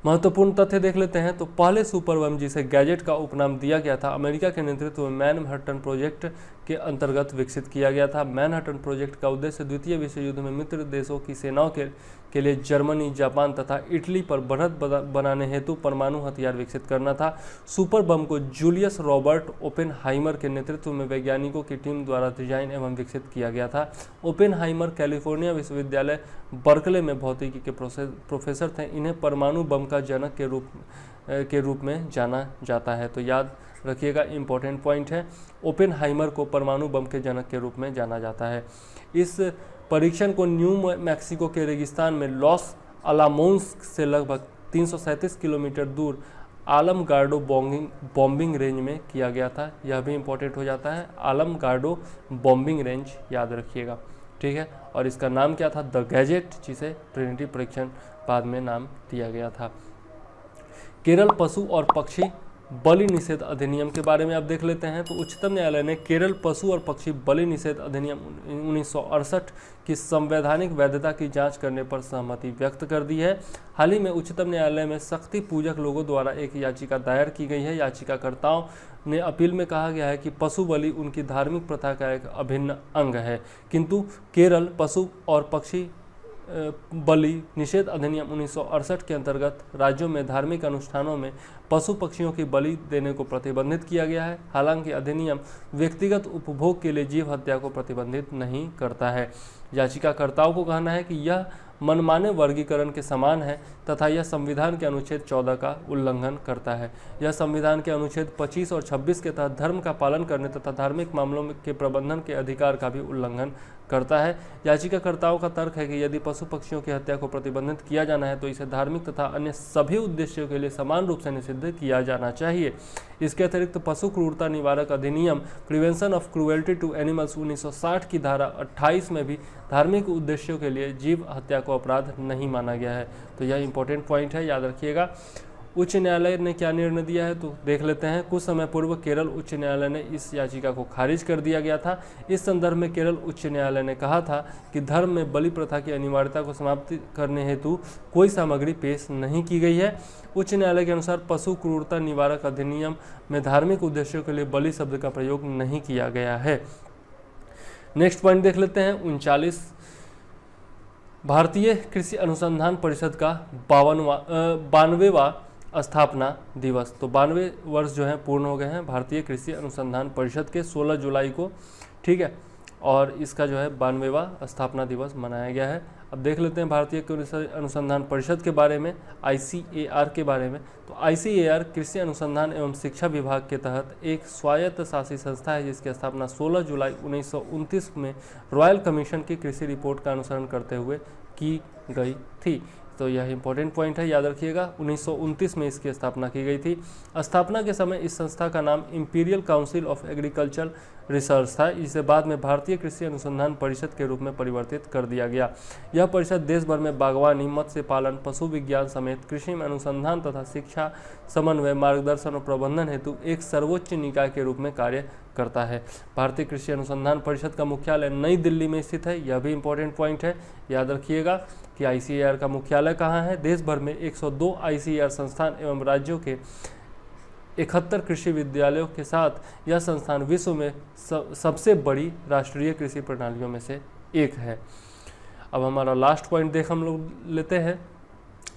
महत्वपूर्ण तथ्य देख लेते हैं। तो पहले सुपर बम जिसे गैजेट का उपनाम दिया गया था अमेरिका के नेतृत्व में मैनहट्टन प्रोजेक्ट के अंतर्गत विकसित किया गया था। मैनहट्टन प्रोजेक्ट का उद्देश्य द्वितीय विश्व युद्ध में मित्र देशों की सेनाओं के लिए जर्मनी, जापान तथा इटली पर बढ़त बनाने हेतु परमाणु हथियार विकसित करना था। सुपर बम को जूलियस रॉबर्ट ओपेनहाइमर के नेतृत्व में वैज्ञानिकों की टीम द्वारा डिजाइन एवं विकसित किया गया था। ओपेनहाइमर कैलिफोर्निया विश्वविद्यालय बर्कले में भौतिकी के प्रोफेसर थे। इन्हें परमाणु बम का जनक के रूप में जाना जाता है। तो याद रखिएगा, इंपॉर्टेंट पॉइंट है। ओपेनहाइमर को परमाणु बम के जनक के रूप में जाना जाता है। इस परीक्षण को न्यू मैक्सिको के रेगिस्तान में लॉस अलामोस से लगभग 337 किलोमीटर दूर आलमगार्डो बॉम्बिंग रेंज में किया गया था। यह भी इंपॉर्टेंट हो जाता है, आलमगार्डो बॉम्बिंग रेंज याद रखिएगा, ठीक है। और इसका नाम क्या था, द गैजेट, जिसे ट्रिनिटी परीक्षण बाद में नाम दिया गया था। केरल पशु और पक्षी बलि निषेध अधिनियम के बारे में अब देख लेते हैं। तो उच्चतम न्यायालय ने केरल पशु और पक्षी बलि निषेध अधिनियम 1968 की संवैधानिक वैधता की जांच करने पर सहमति व्यक्त कर दी है। हाल ही में उच्चतम न्यायालय में शक्ति पूजक लोगों द्वारा एक याचिका दायर की गई है। याचिकाकर्ताओं ने अपील में कहा गया है कि पशु बलि उनकी धार्मिक प्रथा का एक अभिन्न अंग है, किंतु केरल पशु और पक्षी बलि निषेध अधिनियम 1968 के अंतर्गत राज्यों में धार्मिक अनुष्ठानों में पशु पक्षियों की बलि देने को प्रतिबंधित किया गया है। हालांकि अधिनियम व्यक्तिगत उपभोग के लिए जीव हत्या को प्रतिबंधित नहीं करता है। याचिकाकर्ताओं को कहना है कि यह मनमाने वर्गीकरण के समान है तथा यह संविधान के अनुच्छेद 14 का उल्लंघन करता है। यह संविधान के अनुच्छेद 25 और 26 के तहत धर्म का पालन करने तथा धार्मिक मामलों के प्रबंधन के अधिकार का भी उल्लंघन करता है। याचिकाकर्ताओं का तर्क है कि यदि पशु पक्षियों की हत्या को प्रतिबंधित किया जाना है तो इसे धार्मिक तथा अन्य सभी उद्देश्यों के लिए समान रूप से निषिद्ध किया जाना चाहिए। इसके अतिरिक्त पशु क्रूरता निवारक अधिनियम prevention of cruelty to animals 1960 की धारा 28 में भी धार्मिक उद्देश्यों के लिए जीव हत्या को अपराध नहीं माना गया है। तो यह इंपॉर्टेंट पॉइंट है, याद रखिएगा। उच्च न्यायालय ने क्या निर्णय दिया है तो देख लेते हैं। कुछ समय पूर्व केरल उच्च न्यायालय ने इस याचिका को खारिज कर दिया गया था। इस संदर्भ में केरल उच्च न्यायालय ने कहा था कि धर्म में बलि प्रथा की अनिवार्यता को समाप्त करने हेतु कोई सामग्री पेश नहीं की गई है। उच्च न्यायालय के अनुसार पशु क्रूरता निवारक अधिनियम में धार्मिक उद्देश्यों के लिए बलि शब्द का प्रयोग नहीं किया गया है। नेक्स्ट पॉइंट देख लेते हैं 39। भारतीय कृषि अनुसंधान परिषद का 92वां स्थापना दिवस। तो 92 वर्ष जो हैं पूर्ण हो गए हैं भारतीय कृषि अनुसंधान परिषद के 16 जुलाई को, ठीक है। और इसका जो है 92वां स्थापना दिवस मनाया गया है। अब देख लेते हैं भारतीय कृषि अनुसंधान परिषद के बारे में, ICAR के बारे में। तो ICAR कृषि अनुसंधान एवं शिक्षा विभाग के तहत एक स्वायत्त शासी संस्था है जिसकी स्थापना 16 जुलाई 1929 में रॉयल कमीशन की कृषि रिपोर्ट का अनुसरण करते हुए की गई थी। तो यह इंपॉर्टेंट पॉइंट है, याद रखिएगा। 1929 में इसकी स्थापना की गई थी। स्थापना के समय इस संस्था का नाम imperial council of agriculture research था। इसे बाद में भारतीय कृषि अनुसंधान परिषद के रूप में परिवर्तित कर दिया गया। यह परिषद देश भर में बागवानी, मत्स्य पालन, पशु विज्ञान समेत कृषि में अनुसंधान तथा शिक्षा, समन्वय, मार्गदर्शन और प्रबंधन हेतु एक सर्वोच्च निकाय के रूप में कार्य करता है। भारतीय कृषि अनुसंधान परिषद का मुख्यालय नई दिल्ली में स्थित है। यह भी इंपॉर्टेंट पॉइंट है, याद रखिएगा कि ICAR का मुख्यालय कहाँ है। देश भर में 102 ICAR संस्थान एवं राज्यों के 71 कृषि विद्यालयों के साथ यह संस्थान विश्व में सबसे बड़ी राष्ट्रीय कृषि प्रणालियों में से एक है। अब हमारा लास्ट पॉइंट हम लोग लेते हैं।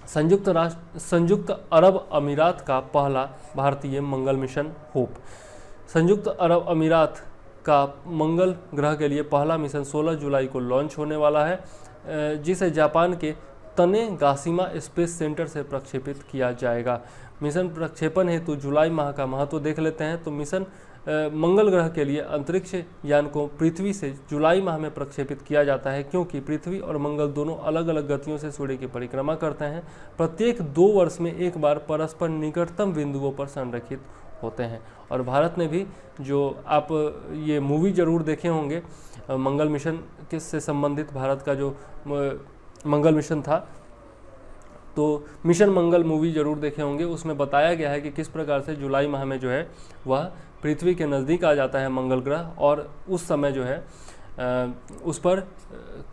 संयुक्त अरब अमीरात का पहला भारतीय मंगल मिशन होप। संयुक्त अरब अमीरात का मंगल ग्रह के लिए पहला मिशन 16 जुलाई को लॉन्च होने वाला है, जिसे जापान के तनेगाशिमा स्पेस सेंटर से प्रक्षेपित किया जाएगा। मिशन प्रक्षेपण हेतु जुलाई माह का महत्व देख लेते हैं। तो मिशन मंगल ग्रह के लिए अंतरिक्ष यान को पृथ्वी से जुलाई माह में प्रक्षेपित किया जाता है, क्योंकि पृथ्वी और मंगल दोनों अलग अलग गतियों से सूर्य की परिक्रमा करते हैं। प्रत्येक 2 वर्ष में एक बार परस्पर निकटतम बिंदुओं पर संरेखित होते हैं। और भारत ने भी, जो आप ये मूवी जरूर देखे होंगे, मंगल मिशन से संबंधित भारत का जो मंगल मिशन था, तो मिशन मंगल मूवी जरूर देखे होंगे। उसमें बताया गया है कि किस प्रकार से जुलाई माह में जो है वह पृथ्वी के नज़दीक आ जाता है मंगल ग्रह, और उस समय जो है उस पर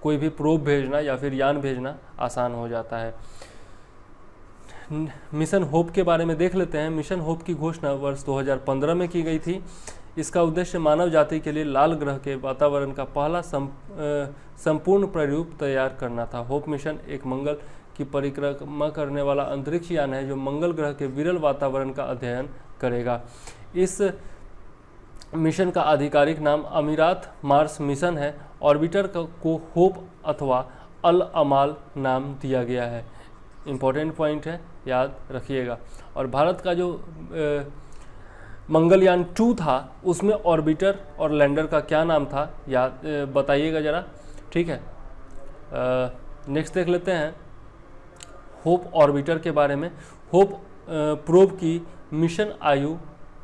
कोई भी प्रोब भेजना या फिर यान भेजना आसान हो जाता है। मिशन होप के बारे में देख लेते हैं। मिशन होप की घोषणा वर्ष 2015 में की गई थी। इसका उद्देश्य मानव जाति के लिए लाल ग्रह के वातावरण का पहला संपूर्ण प्रारूप तैयार करना था। होप मिशन एक मंगल की परिक्रमा करने वाला अंतरिक्ष यान है, जो मंगल ग्रह के विरल वातावरण का अध्ययन करेगा। इस मिशन का आधिकारिक नाम अमीरात मार्स मिशन है। ऑर्बिटर को होप अथवा अल अमाल नाम दिया गया है। इम्पोर्टेंट पॉइंट है, याद रखिएगा। और भारत का जो मंगलयान 2 था, उसमें ऑर्बिटर और लैंडर का क्या नाम था, याद बताइएगा ज़रा, ठीक है। नेक्स्ट देख लेते हैं होप ऑर्बिटर के बारे में। होप प्रोब की मिशन आयु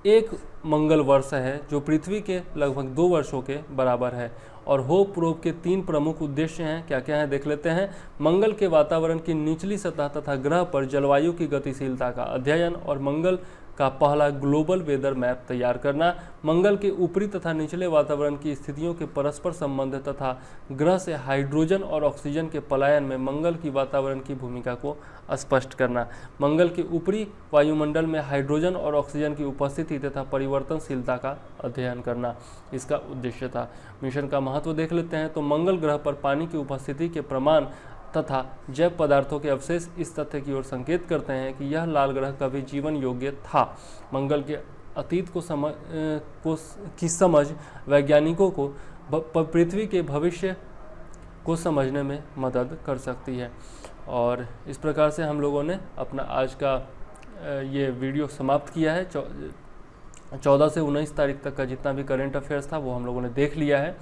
1 मंगल वर्ष है, जो पृथ्वी के लगभग 2 वर्षों के बराबर है। और होप प्रोब के 3 प्रमुख उद्देश्य हैं, क्या क्या हैं देख लेते हैं। मंगल के वातावरण की निचली सतह तथा ग्रह पर जलवायु की गतिशीलता का अध्ययन और मंगल का पहला ग्लोबल वेदर मैप तैयार करना। मंगल के ऊपरी तथा निचले वातावरण की स्थितियों के परस्पर संबंध तथा ग्रह से हाइड्रोजन और ऑक्सीजन के पलायन में मंगल की वातावरण की भूमिका को स्पष्ट करना। मंगल के ऊपरी वायुमंडल में हाइड्रोजन और ऑक्सीजन की उपस्थिति तथा परिवर्तनशीलता का अध्ययन करना इसका उद्देश्य था। मिशन का महत्व देख लेते हैं। तो मंगल ग्रह पर पानी की उपस्थिति के प्रमाण तथा जैव पदार्थों के अवशेष इस तथ्य की ओर संकेत करते हैं कि यह लाल ग्रह कभी जीवन योग्य था। मंगल के अतीत की समझ वैज्ञानिकों को पृथ्वी के भविष्य को समझने में मदद कर सकती है। और इस प्रकार से हम लोगों ने अपना आज का ये वीडियो समाप्त किया है। 14 से 19 तारीख तक का जितना भी करंट अफेयर्स था वो हम लोगों ने देख लिया है।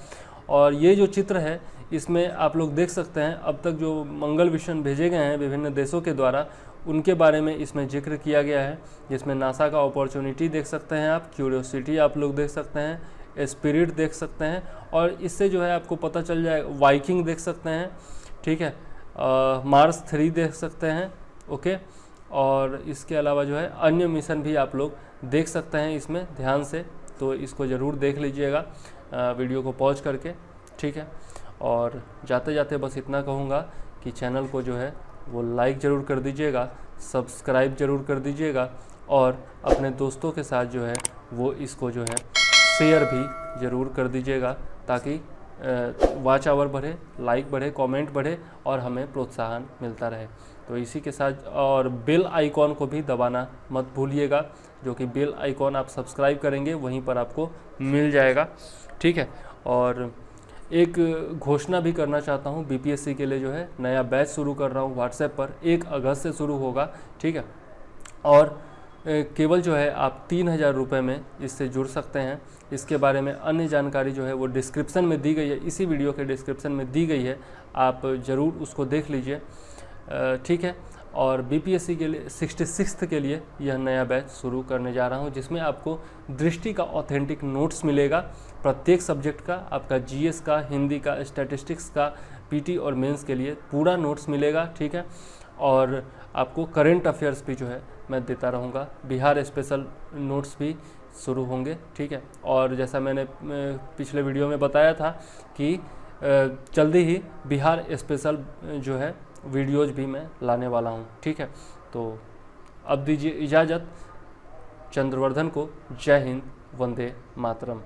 और ये जो चित्र है इसमें आप लोग देख सकते हैं अब तक जो मंगल मिशन भेजे गए हैं विभिन्न देशों के द्वारा, उनके बारे में इसमें जिक्र किया गया है। जिसमें नासा का अपॉर्चुनिटी देख सकते हैं आप, क्यूरियोसिटी आप लोग देख सकते हैं, स्पिरिट देख सकते हैं, और इससे जो है आपको पता चल जाए, वाइकिंग देख सकते हैं, ठीक है, मार्स 3 देख सकते हैं, ओके। और इसके अलावा जो है अन्य मिशन भी आप लोग देख सकते हैं इसमें ध्यान से, तो इसको ज़रूर देख लीजिएगा वीडियो को पॉज करके, ठीक है। और जाते जाते बस इतना कहूँगा कि चैनल को जो है वो लाइक ज़रूर कर दीजिएगा, सब्सक्राइब ज़रूर कर दीजिएगा, और अपने दोस्तों के साथ जो है वो इसको जो है शेयर भी ज़रूर कर दीजिएगा, ताकि वॉच आवर बढ़े, लाइक बढ़े, कमेंट बढ़े और हमें प्रोत्साहन मिलता रहे। तो इसी के साथ और बेल आइकॉन को भी दबाना मत भूलिएगा, जो कि बेल आइकॉन आप सब्सक्राइब करेंगे वहीं पर आपको मिल जाएगा, ठीक है। और एक घोषणा भी करना चाहता हूँ, बीपीएससी के लिए जो है नया बैच शुरू कर रहा हूँ व्हाट्सएप पर, 1 अगस्त से शुरू होगा, ठीक है। और केवल जो है आप 3000 रुपये में इससे जुड़ सकते हैं। इसके बारे में अन्य जानकारी जो है वो डिस्क्रिप्शन में दी गई है, इसी वीडियो के डिस्क्रिप्शन में दी गई है, आप ज़रूर उसको देख लीजिए। ठीक है। और बीपीएससी के लिए 66th के लिए यह नया बैच शुरू करने जा रहा हूं, जिसमें आपको दृष्टि का ऑथेंटिक नोट्स मिलेगा प्रत्येक सब्जेक्ट का, आपका जीएस का, हिंदी का, स्टैटिस्टिक्स का, पीटी और मेंस के लिए पूरा नोट्स मिलेगा, ठीक है। और आपको करेंट अफेयर्स भी जो है मैं देता रहूँगा, बिहार स्पेशल नोट्स भी शुरू होंगे, ठीक है। और जैसा मैंने पिछले वीडियो में बताया था कि जल्दी ही बिहार स्पेशल जो है वीडियोज भी मैं लाने वाला हूँ, ठीक है। तो अब दीजिए इजाज़त, चंद्रवर्धन को जय हिंद, वंदे मातरम।